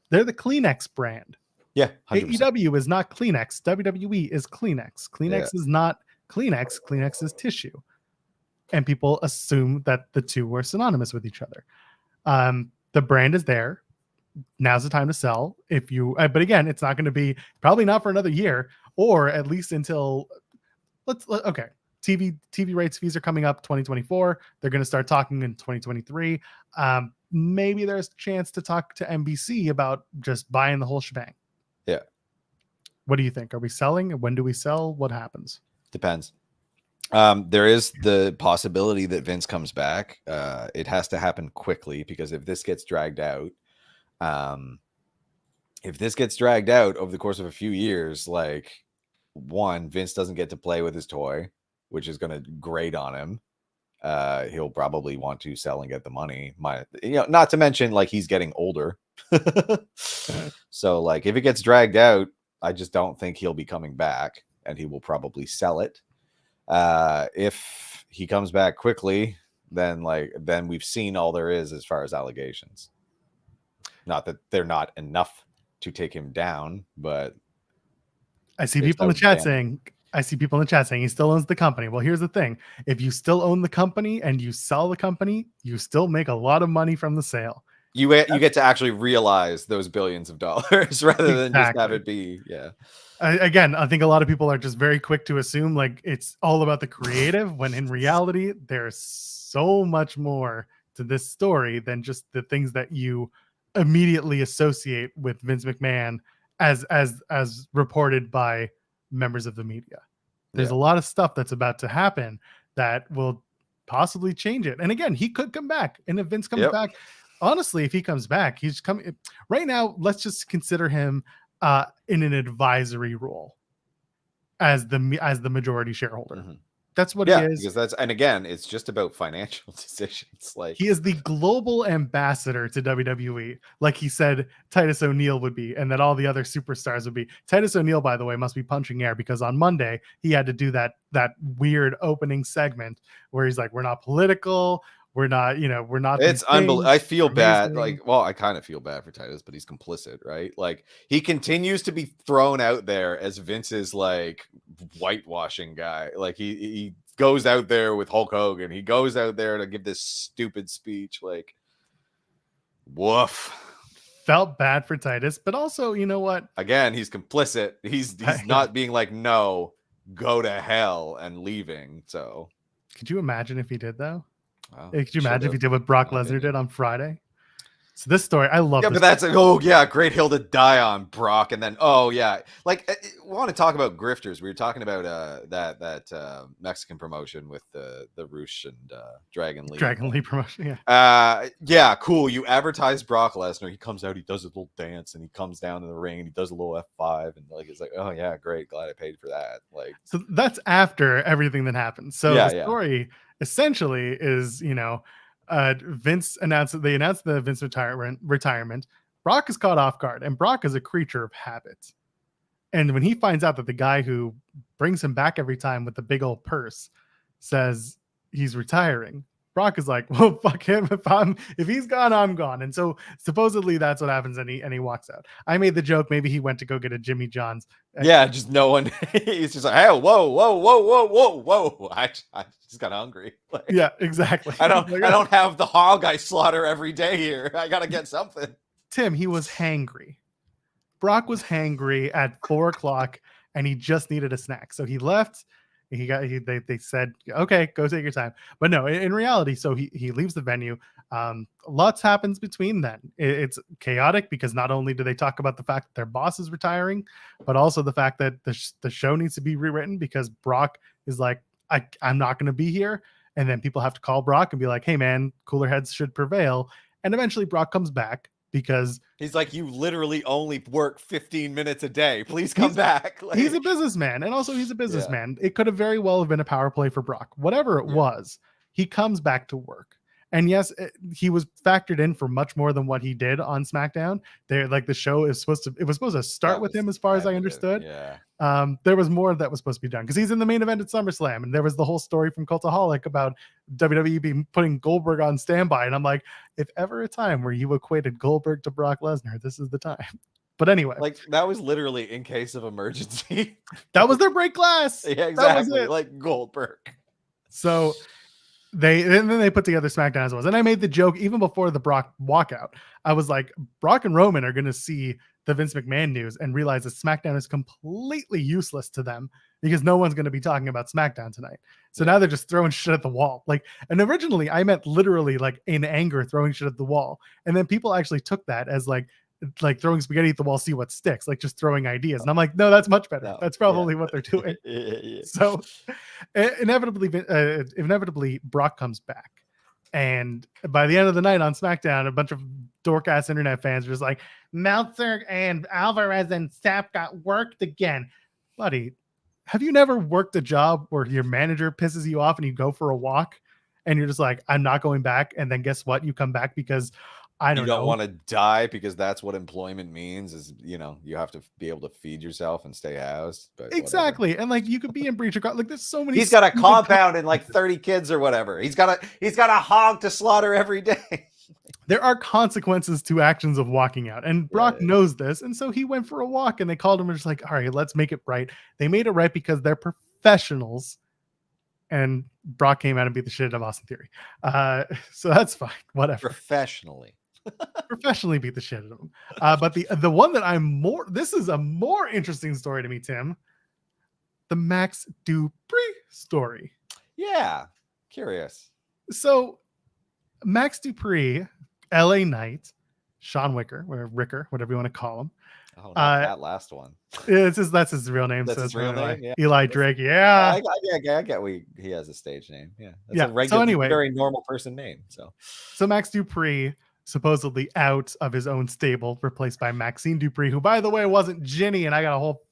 they're the Kleenex brand. Yeah, 100%. AEW is not Kleenex. WWE is Kleenex. Kleenex is not Kleenex. Kleenex is tissue. And people assume that the two are synonymous with each other. The brand is there. Now's the time to sell. But again, it's not going to be, probably not for another year, or at least until TV rights fees are coming up 2024. They're going to start talking in 2023. Maybe there's a chance to talk to NBC about just buying the whole shebang. Yeah. What do you think? Are we selling? When do we sell? What happens? Depends. There is the possibility that Vince comes back. It has to happen quickly, because if this gets dragged out, over the course of a few years, like, one, Vince doesn't get to play with his toy, which is going to grate on him. He'll probably want to sell and get the money. Not to mention, like, he's getting older. So, like, if it gets dragged out, I just don't think he'll be coming back, and he will probably sell it. If he comes back quickly, then we've seen all there is as far as allegations. Not that they're not enough to take him down, but I see people in the chat saying he still owns the company. Well, here's the thing. If you still own the company and you sell the company, you still make a lot of money from the sale. You get to actually realize those billions of dollars rather than just have it be. Yeah. Again, I think a lot of people are just very quick to assume like it's all about the creative, when in reality, there's so much more to this story than just the things that you immediately associate with Vince McMahon as reported by members of the media. There's a lot of stuff that's about to happen that will possibly change it. And again, he could come back. And if Vince comes back, honestly, if he comes back, he's coming right now. Let's just consider him in an advisory role as the majority shareholder. Mm-hmm. That's what he is. Because again, it's just about financial decisions. Like, he is the global ambassador to WWE, like he said Titus O'Neil would be, and that all the other superstars would be. Titus O'Neil, by the way, must be punching air, because on Monday he had to do that weird opening segment where he's like, "We're not political. We're not, we're not." It's unbelievable. I feel bad. I kind of feel bad for Titus, but he's complicit, right? Like, he continues to be thrown out there as Vince's like whitewashing guy. Like, he goes out there with Hulk Hogan. He goes out there to give this stupid speech. Like, woof. Felt bad for Titus, but also, you know what? Again, he's complicit. He's not being like, no, go to hell, and leaving. So, could you imagine if he did though? Wow, could you imagine if he did what Brock Lesnar did on Friday? So this story, I love. Yeah, this but that's a great hill to die on, Brock. And then like we want to talk about grifters. We were talking about that Mexican promotion with the Roosh and Dragon Lee. Dragon Lee promotion. Yeah. Cool. You advertise Brock Lesnar. He comes out, he does a little dance, and he comes down to the ring and he does a little F5, and like it's like, oh yeah, great, glad I paid for that. Like, so that's after everything that happens. So Yeah, the story essentially is, Vince announced the Vince retirement. Brock is caught off guard, and Brock is a creature of habit. And when he finds out that the guy who brings him back every time with the big old purse says he's retiring, Brock is like, well, fuck him. If he's gone, I'm gone. And so supposedly that's what happens, and he walks out. I made the joke, maybe he went to go get a Jimmy John's. Yeah, just no one. He's just like, hey, whoa. I just got hungry. Like, yeah, exactly. I don't have the hog I slaughter every day here. I gotta get something. Tim, he was hangry. Brock was hangry at 4:00, and he just needed a snack. So he left. They said, okay, go take your time. But no, in reality, so he leaves the venue. Lots happens between then. It's chaotic because not only do they talk about the fact that their boss is retiring, but also the fact that the show needs to be rewritten because Brock is like, I'm not going to be here. And then people have to call Brock and be like, hey man, cooler heads should prevail. And eventually Brock comes back because he's like, you literally only work 15 minutes a day. Please come back. Like, he's a businessman. And also he's a businessman. Yeah. It could have very well have been a power play for Brock. Whatever it was, he comes back to work. And yes, he was factored in for much more than what he did on SmackDown. The show was supposed to start with him, as far as I understood. Yeah. There was more that was supposed to be done because he's in the main event at SummerSlam, and there was the whole story from Cultaholic about WWE putting Goldberg on standby. And I'm like, if ever a time where you equated Goldberg to Brock Lesnar, this is the time. But anyway, like that was literally in case of emergency. That was their break glass. Yeah, exactly. Like Goldberg. So. Then they put together SmackDown as it was. And I made the joke even before the Brock walkout. I was like, Brock and Roman are going to see the Vince McMahon news and realize that SmackDown is completely useless to them because no one's going to be talking about SmackDown tonight. So now they're just throwing shit at the wall. And originally I meant literally like in anger, throwing shit at the wall. And then people actually took that as like throwing spaghetti at the wall, see what sticks, like just throwing ideas. And I'm like, no, that's much better. That's probably what they're doing. So inevitably Brock comes back. And by the end of the night on SmackDown, a bunch of dork ass internet fans are just like, Meltzer and Alvarez and Sapp got worked again. Buddy, have you never worked a job where your manager pisses you off and you go for a walk and you're just like, I'm not going back. And then guess what? You come back because you don't want to die, because that's what employment means is, you have to be able to feed yourself and stay housed. But exactly. Whatever. And like you could be in breach of like there's so many. He's got a compound and like 30 kids or whatever. He's got a hog to slaughter every day. There are consequences to actions of walking out, and Brock knows this, and so he went for a walk, and they called him and just like, all right, let's make it right. They made it right because they're professionals. And Brock came out and beat the shit out of Austin Theory. So that's fine. Whatever. Professionally beat the shit out of him. But the one that this is a more interesting story to me, Tim. The Max Dupree story. Yeah. Curious. So Max Dupree, LA Knight, Sean Ricker, whatever you want to call him. Oh, that last one. That's his real name. That's his real name. Yeah. Eli Drake. Yeah. I get he has a stage name. Yeah. That's a regular, very normal person name. So Max Dupree supposedly out of his own stable, replaced by Maxine Dupree, who, by the way, wasn't Ginny, and I got a whole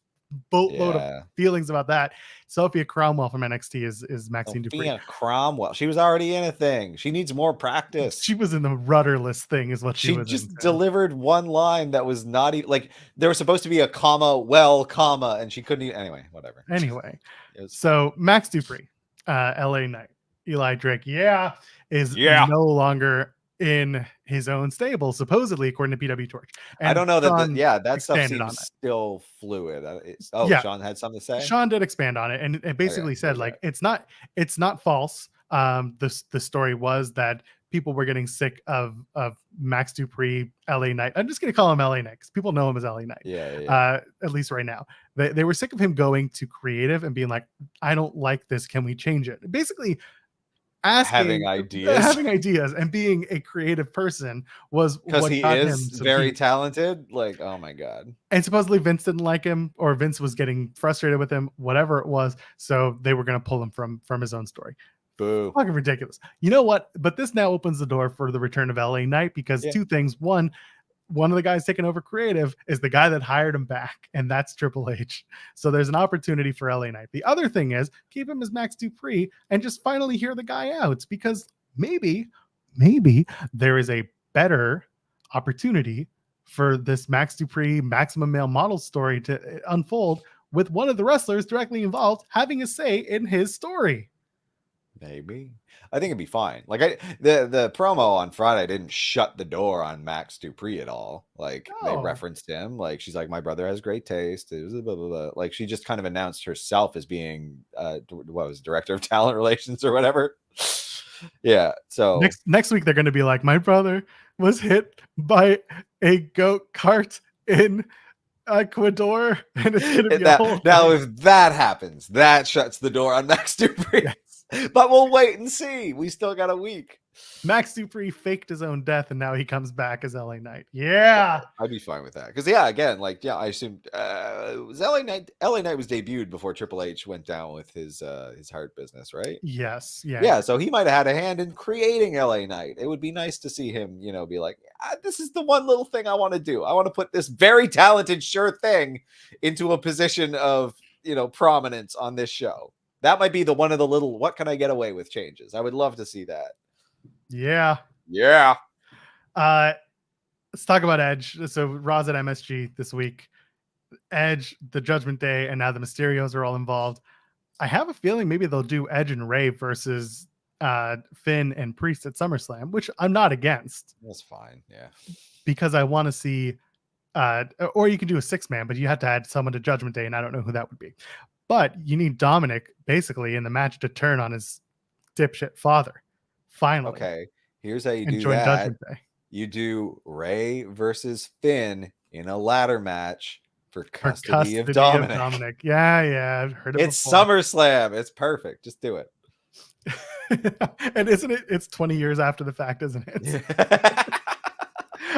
boatload of feelings about that. Sophia Cromwell from NXT is Maxine Dupree. Sophia Cromwell. She was already in a thing. She needs more practice. She was in the rudderless thing, is what she was. She just delivered one line that was not even like there was supposed to be a comma, and she couldn't even. Anyway, whatever. So Max Dupree, LA Knight, Eli Drake, is no longer in his own stable, supposedly, according to PW Torch. And I don't know that stuff seems still fluid. Sean had something to say. Sean did expand on it, and it basically said like it's not false. The story was that people were getting sick of Max Dupree, LA Knight. I'm just gonna call him LA Knight because people know him as LA Knight. At least right now, they were sick of him going to creative and being like, I don't like this. Can we change it? Basically, asking, having ideas and being a creative person was because what he got is him some very heat. talented. Like, oh my god. And supposedly Vince didn't like him, or Vince was getting frustrated with him, whatever it was. So they were going to pull him from his own story. Boo. Fucking ridiculous. You know what? But this now opens the door for the return of LA Knight, because two things. One of the guys taking over creative is the guy that hired him back, and that's Triple H. So there's an opportunity for LA Knight. The other thing is keep him as Max Dupree and just finally hear the guy out, because maybe there is a better opportunity for this Max Dupree Maximum Male Model story to unfold with one of the wrestlers directly involved having a say in his story. Maybe. I think it'd be fine. Like the promo on Friday didn't shut the door on Max Dupree at all. Like they referenced him. Like she's like, my brother has great taste. It was blah, blah, blah. Like she just kind of announced herself as being what was director of talent relations or whatever. Yeah. So next week they're going to be like, my brother was hit by a goat cart in Ecuador, and it's going to be now if that happens, that shuts the door on Max Dupree. Yes. But we'll wait and see. We still got a week. Max Dupree faked his own death, and now he comes back as LA Knight. Yeah, I'd be fine with that. Because again, like I assumed was LA Knight. LA Knight was debuted before Triple H went down with his heart business, right? Yes, yeah. So he might have had a hand in creating LA Knight. It would be nice to see him, be like, this is the one little thing I want to do. I want to put this very talented, sure thing into a position of prominence on this show. That might be one of the little what can I get away with changes. I would love to see that. Yeah. Let's talk about Edge. So Raw's at MSG this week. Edge, the Judgment Day, and now the Mysterios are all involved. I have a feeling maybe they'll do Edge and Ray versus Finn and Priest at SummerSlam, which I'm not against. That's fine. Yeah. Because I want to see or you can do a 6-man, but you have to add someone to Judgment Day, and I don't know who that would be. But you need Dominic basically in the match to turn on his dipshit father. Finally. Okay. Here's how you do that. Judgment Day. You do Ray versus Finn in a ladder match for custody of Dominic. Yeah. I've heard it It's before. SummerSlam. It's perfect. Just do it. And isn't it? It's 20 years after the fact, isn't it?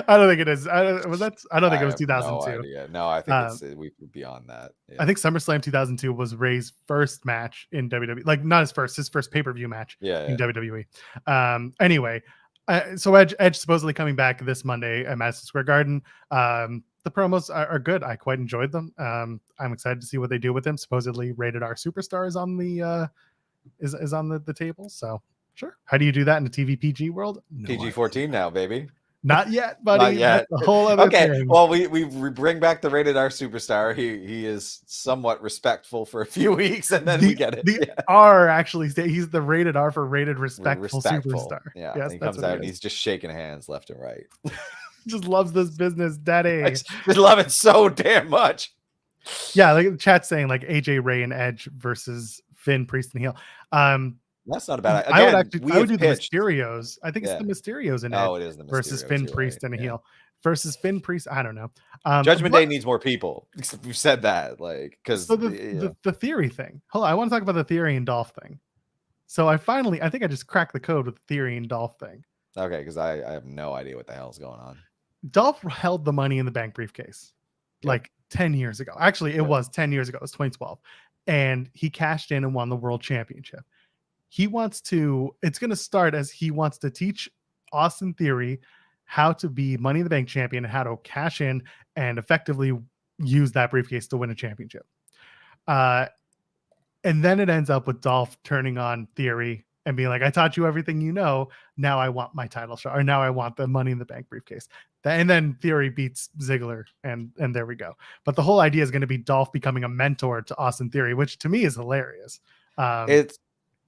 I don't think it is. I don't think it was 2002. No, I think it's we beyond that. Yeah. I think SummerSlam 2002 was Ray's first match in WWE. Like not his first pay-per-view match in WWE. Anyway, so Edge supposedly coming back this Monday at Madison Square Garden. The promos are good. I quite enjoyed them. I'm excited to see what they do with him. Supposedly Rated R Superstar is on the is on the table. So sure. How do you do that in the TV PG world? No PG-14 now, baby. Not yet, buddy. Not yet. That's a whole other thing. Well, we bring back the Rated R Superstar. He is somewhat respectful for a few weeks, and then we get it. The R actually he's the Rated R for Rated Respectful Superstar. Yeah, yes, he comes out and he's just shaking hands left and right. Just loves this business, daddy. I just love it so damn much. Yeah, like the chat saying like AJ Ray and Edge versus Finn, Priest, and Heel. That's not a bad idea. I would do the Mysterios. I think it's the Mysterios in it is the Mysterios, versus Finn, Priest, and a heel. Versus Finn, Priest. I don't know. Judgment Day needs more people. We've said that, like, because the theory thing. Hold on, I want to talk about the Theory and Dolph thing. So I think I just cracked the code with the Theory and Dolph thing. Okay, because I have no idea what the hell is going on. Dolph held the Money in the Bank briefcase like 10 years ago. Actually, it was 10 years ago. It was 2012, and he cashed in and won the World Championship. He wants to, it's going to start as he wants to teach Austin Theory how to be Money in the Bank champion and how to cash in and effectively use that briefcase to win a championship. And then it ends up with Dolph turning on Theory and being like, I taught you everything you know. Now I want my title shot, or now I want the Money in the Bank briefcase. And then Theory beats Ziggler, and there we go. But the whole idea is going to be Dolph becoming a mentor to Austin Theory, which to me is hilarious.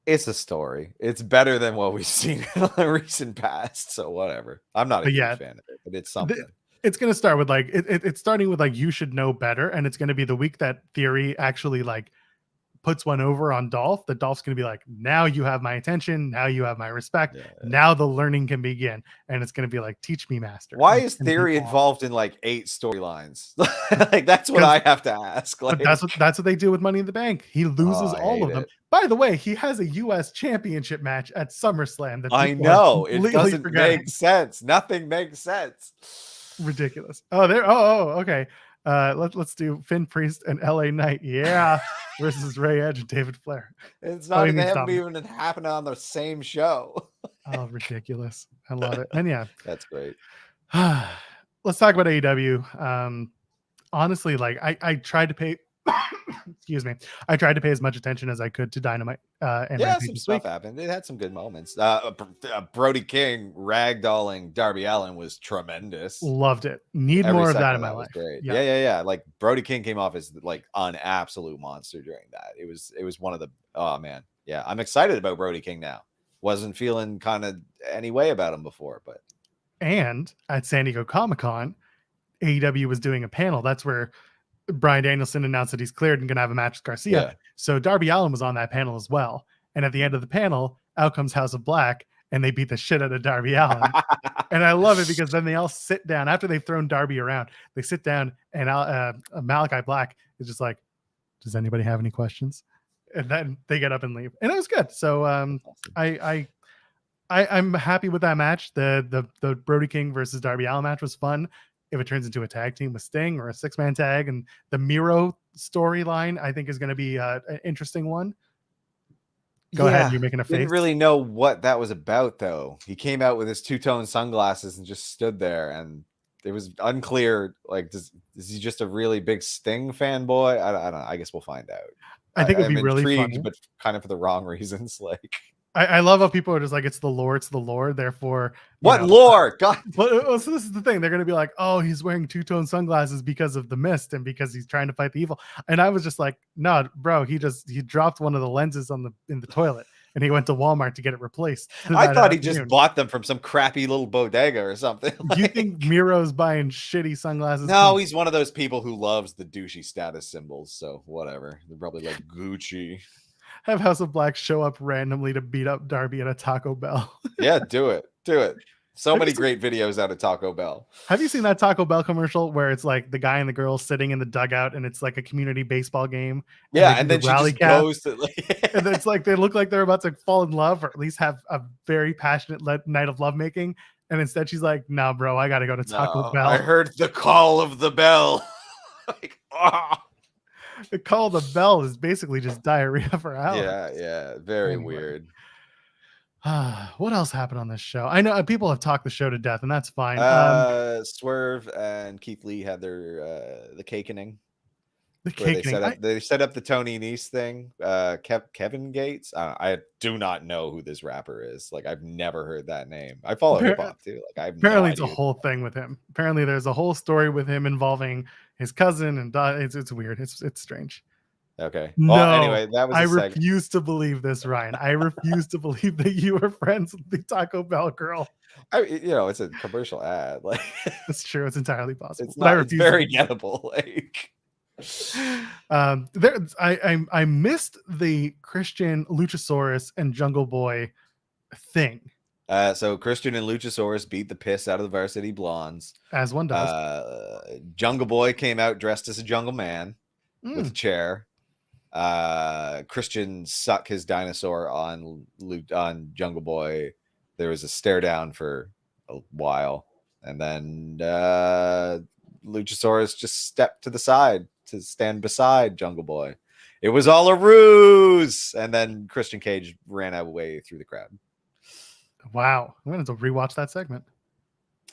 It's a story. It's better than what we've seen in the recent past. So whatever. I'm not a huge fan of it, but it's something. It's going to start with like, it's starting with like, you should know better. And it's going to be the week that Theory actually like puts one over on Dolph, that Dolph's going to be like, now you have my attention. Now you have my respect. Now the learning can begin. And it's going to be like, teach me, master. Why is Theory involved in like 8 storylines? Like, that's what I have to ask. Like, that's what they do with Money in the Bank. He loses all of them. By the way, he has a U.S. championship match at SummerSlam that I people are know it completely doesn't forgetting. make sense. Nothing makes sense. Ridiculous. Oh, there. Oh, okay. Let's do Finn Priest and LA Knight. Yeah, versus Ray Edge and David Flair. It's Oh, not. he They means haven't Dominic. even happened on the same show. Oh, ridiculous. I love it. And yeah, That's great. let's talk about AEW. Honestly, like I tried to pay excuse me, I tried to pay as much attention as I could to Dynamite and Yeah, Rampage some this stuff week. happened. It had some good moments. Brody King ragdolling Darby Allin was tremendous. Loved it. Need Every more of second that of in my that was life. great. Yeah. Yeah. Like Brody King came off as like an absolute monster during that. It was one of the, oh man. Yeah. I'm excited about Brody King now. Wasn't feeling kind of any way about him before, but And at San Diego Comic-Con, AEW was doing a panel. That's where Bryan Danielson announced that he's cleared and going to have a match with Garcia. yeah. So Darby Allin was on that panel as well. And at the end of the panel, out comes House of Black, and they beat the shit out of Darby Allin. And I love it because then they all sit down after they've thrown Darby around. They sit down, and Malachi Black is just like, "Does anybody have any questions?" And then they get up and leave, and it was good. So I'm happy with that match. The Brody King versus Darby Allin match was fun. If it turns into a tag team with Sting or a 6-man tag, and the Miro storyline, I think is going to be an interesting one. Go ahead. You're making a face. Didn't really know what that was about, though. He came out with his two-tone sunglasses and just stood there, and it was unclear. Like, is he just a really big Sting fanboy? I don't know. I guess we'll find out. I think it'd I'm be really intrigued, funny, but kind of for the wrong reasons. Like, I love how people are just like, it's the lore. Therefore, what lore? God. But so this is the thing. They're going to be like, oh, he's wearing two-tone sunglasses because of the mist and because he's trying to fight the evil. And I was just like, no, bro, he dropped one of the lenses in the toilet and he went to Walmart to get it replaced. I thought he just bought them from some crappy little bodega or something. Do you think Miro's buying shitty sunglasses? No, he's one of those people who loves the douchey status symbols. So whatever. They're probably like Gucci. Have House of Black show up randomly to beat up Darby at a Taco Bell. Yeah, do it. So many great videos out of Taco Bell. Have you seen that Taco Bell commercial where it's like the guy and the girl sitting in the dugout and it's like a community baseball game? And then she just goes to and it's like they look like they're about to fall in love or at least have a very passionate night of lovemaking. And instead she's like, no, bro, I got to go to Taco Bell. I heard the call of the bell. Like, oh. The call of the bell is basically just diarrhea for hours. Yeah. Very weird. What else happened on this show? I know people have talked the show to death, and that's fine. Swerve and Keith Lee had their the cakening. The They set up the Tony Nese thing. Kevin Gates. I do not know who this rapper is. Like, I've never heard that name. I follow hip hop too. Like, apparently it's a whole thing with him. Apparently there's a whole story with him involving his cousin, and it's weird. It's strange. Okay. Well, no, anyway, that was. I refuse to believe this, Ryan. I refuse to believe that you were friends with the Taco Bell girl. It's a commercial ad. Like, that's true. It's entirely possible. It's not. It's very gettable. Like. I missed the Christian Luchasaurus and Jungle Boy thing. So Christian and Luchasaurus beat the piss out of the Varsity Blondes, as one does. Jungle Boy came out dressed as a jungle man with a chair. Christian sucked his dinosaur on Jungle Boy. There was a stare down for a while, and then Luchasaurus just stepped to the side to stand beside Jungle Boy. It was all a ruse, and then Christian Cage ran away through the crowd. Wow, I'm going to have to rewatch that segment.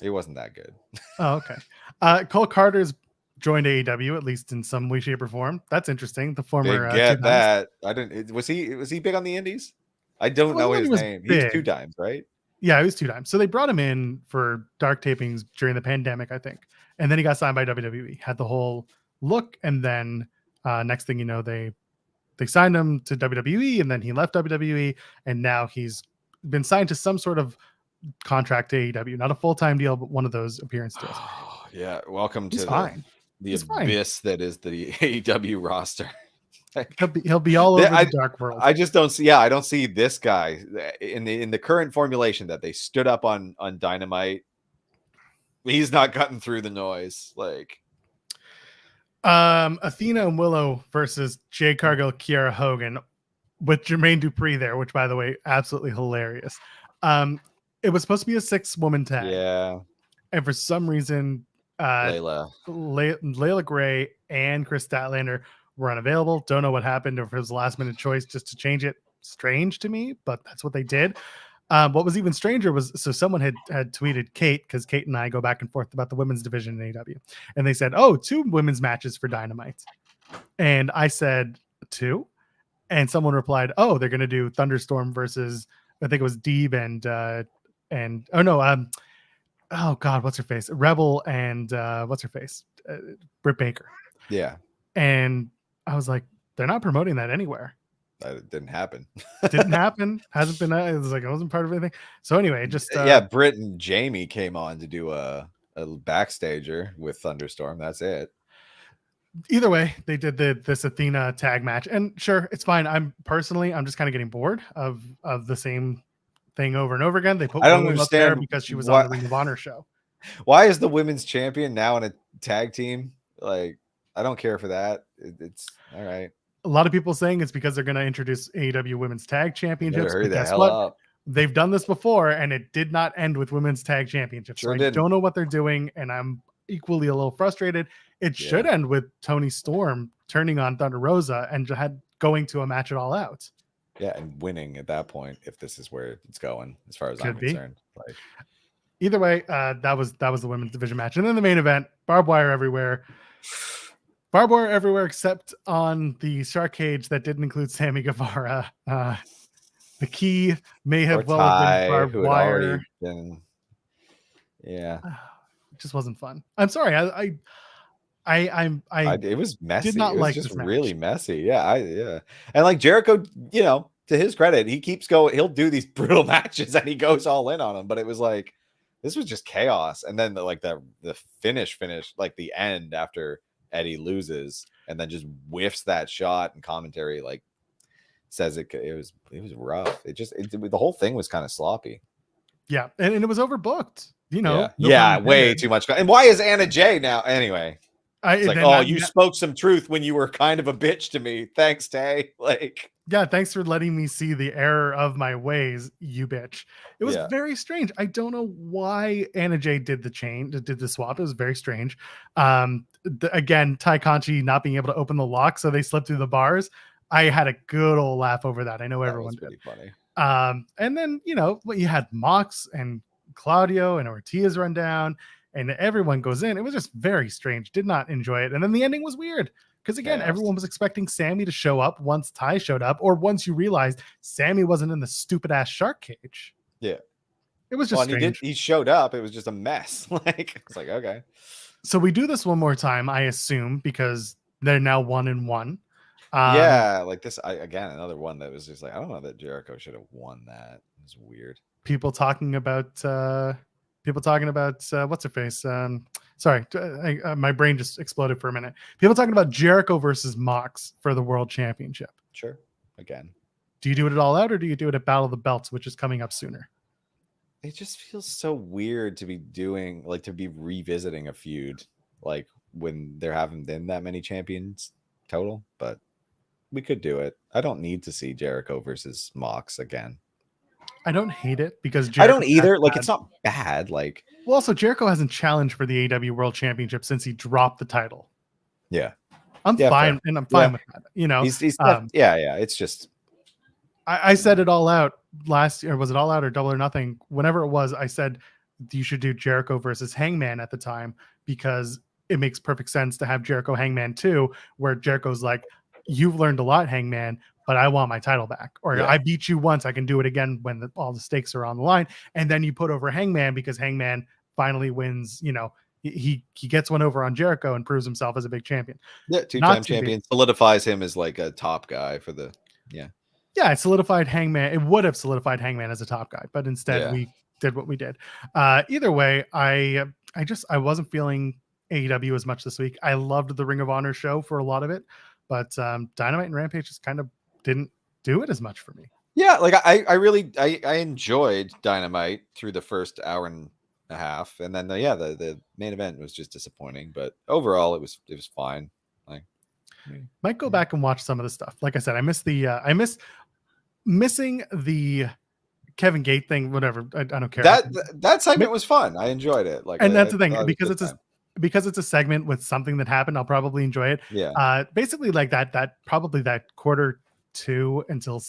It wasn't that good. Oh, okay. Cole Carter's joined AEW, at least in some way, shape, or form. That's interesting. The former get that. I didn't. Was he big on the Indies? I don't know his name. He's 2 times, right? Yeah, it was 2 times. So they brought him in for dark tapings during the pandemic, I think, and then he got signed by WWE. Had the whole look, and then next thing you know, they signed him to WWE, and then he left WWE, and now he's been signed to some sort of contract to AEW, not a full-time deal, but one of those appearance deals. Yeah, welcome to the abyss that is the AEW roster. He'll be all over the dark world. I just don't see. Yeah, I don't see this guy in the current formulation that they stood up on Dynamite. He's not cutting through the noise. Like, Athena and Willow versus Jade Cargill, Kiara Hogan. with Jermaine Dupree there, which by the way, absolutely hilarious. It was supposed to be a 6-woman tag, Yeah, and for some reason, Layla. Layla Gray and Chris Statlander were unavailable. Don't know what happened, or if it was a last minute choice just to change it. Strange to me, but that's what they did. What was even stranger was, so someone had tweeted Kate, because Kate and I go back and forth about the women's division in AEW, and they said, "Oh, 2 women's matches for Dynamite," and I said 2, and someone replied, "Oh, they're gonna do Thunderstorm versus, I think it was Deeb and oh no, oh god, what's her face, Rebel and what's her face, Britt Baker." Yeah, And I was like, they're not promoting that anywhere. that didn't happen. Didn't happen. Hasn't been. It was like I wasn't part of anything. So anyway, just Yeah, Britt and Jamie came on to do a backstager with Thunderstorm. That's it. Either way, they did this Athena tag match, and sure, it's fine. I'm just kind of getting bored of the same thing over and over again. They put I don't Willow up there understand because she was what- on the Ring of Honor show. Why is the women's champion now in a tag team? Like, I don't care for that. It's all right. A lot of people saying it's because they're going to introduce AEW Women's Tag Better Championships. hurry But the guess hell what? up. They've done this before, and it did not end with Women's Tag Championships. Sure so I didn't. don't know what they're doing, and I'm equally a little frustrated. It should end with Toni Storm turning on Thunder Rosa and going to a match at All Out. Yeah, and winning at that point, if this is where it's going, as far as I'm concerned. Like, either way, that was the women's division match, and then the main event: barbed wire everywhere. Barbed wire everywhere except on the shark cage that didn't include Sammy Guevara. The key may have well have been barbed wire. Yeah, it just wasn't fun. I'm sorry. It was messy. Did not it was like just this match. really messy. Yeah. And like Jericho, to his credit, he keeps going. He'll do these brutal matches and he goes all in on them. But it was like, this was just chaos. And then the finish, like the end after Eddie loses and then just whiffs that shot, and commentary like says it was rough. The whole thing was kind of sloppy. Yeah, and it was overbooked. Way too much. And why is Anna Jay now? Anyway, it's like, you spoke some truth when you were kind of a bitch to me. Thanks, Tay. Like, yeah, thanks for letting me see the error of my ways, you bitch. It was very strange. I don't know why Anna Jay did the swap. It was very strange. Again, Ty Conchi not being able to open the lock, so they slipped through the bars. I had a good old laugh over that. I know everyone did. Pretty funny. And then you had Mox and Claudio and Ortiz run down, and everyone goes in. It was just very strange. Did not enjoy it. And then the ending was weird. Because again, everyone was expecting Sammy to show up once Ty showed up, or once you realized Sammy wasn't in the stupid ass shark cage. Yeah. It was just strange. He showed up. It was just a mess. It's like, okay. So we do this one more time, I assume, because they're now 1-1. Like this, again, another one that was just like, I don't know that Jericho should have won that. It was weird. People talking about what's her face? Sorry, my brain just exploded for a minute. People talking about Jericho versus Mox for the World Championship. Sure. Again, do you do it at All Out, or do you do it at Battle of the Belts, which is coming up sooner? It just feels so weird to be doing, like, to be revisiting a feud, like when there haven't been that many champions total. But we could do it. I don't need to see Jericho versus Mox again. I don't hate it because I don't either. Like, it's not bad. Like, well, also Jericho hasn't challenged for the AEW World Championship since he dropped the title. Yeah, I'm fine, and I'm fine with that. He's It's just, I said it All Out last year. Was it All Out or Double or Nothing? Whenever it was, I said you should do Jericho versus Hangman at the time, because it makes perfect sense to have Jericho Hangman too, where Jericho's like, you've learned a lot, Hangman, but I want my title back. Or I beat you once, I can do it again when all the stakes are on the line. And then you put over Hangman because Hangman finally wins. He gets one over on Jericho and proves himself as a big champion. Yeah, two-time champion, solidifies him as like a top guy for the it solidified Hangman. It would have solidified Hangman as a top guy, but instead we did what we did. Either way, I wasn't feeling AEW as much this week. I loved the Ring of Honor show for a lot of it, but Dynamite and Rampage just kind of didn't do it as much for me. Yeah, like I really enjoyed Dynamite through the first hour and a half, and then the main event was just disappointing, but overall it was fine. Like, might go back and watch some of the stuff. Like I said, I miss missing the Kevin Gate thing, whatever. I don't care. That segment was fun. I enjoyed it. Like, and that's I the thing, thought it was because a good it's time. because it's a segment with something that happened, I'll probably enjoy it. Yeah. Basically like that probably that quarter 2 until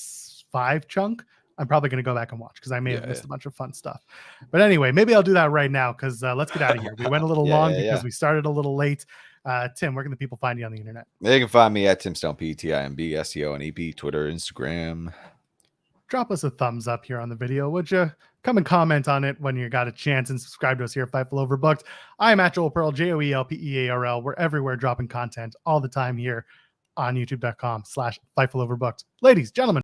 5 chunk, I'm probably going to go back and watch because I may have missed a bunch of fun stuff. But anyway, maybe I'll do that right now because let's get out of here. We went a little long because we started a little late. Tim, where can the people find you on the internet? They can find me at Tim Stone, PTIMB, SEO, and EP, Twitter, Instagram. Drop us a thumbs up here on the video, would you? Come and comment on it when you got a chance, and subscribe to us here at Fightful Overbooked. I'm at Joel Pearl, JoelPearl. We're everywhere dropping content all the time here on youtube.com/Fightful Overbooked. Ladies, gentlemen,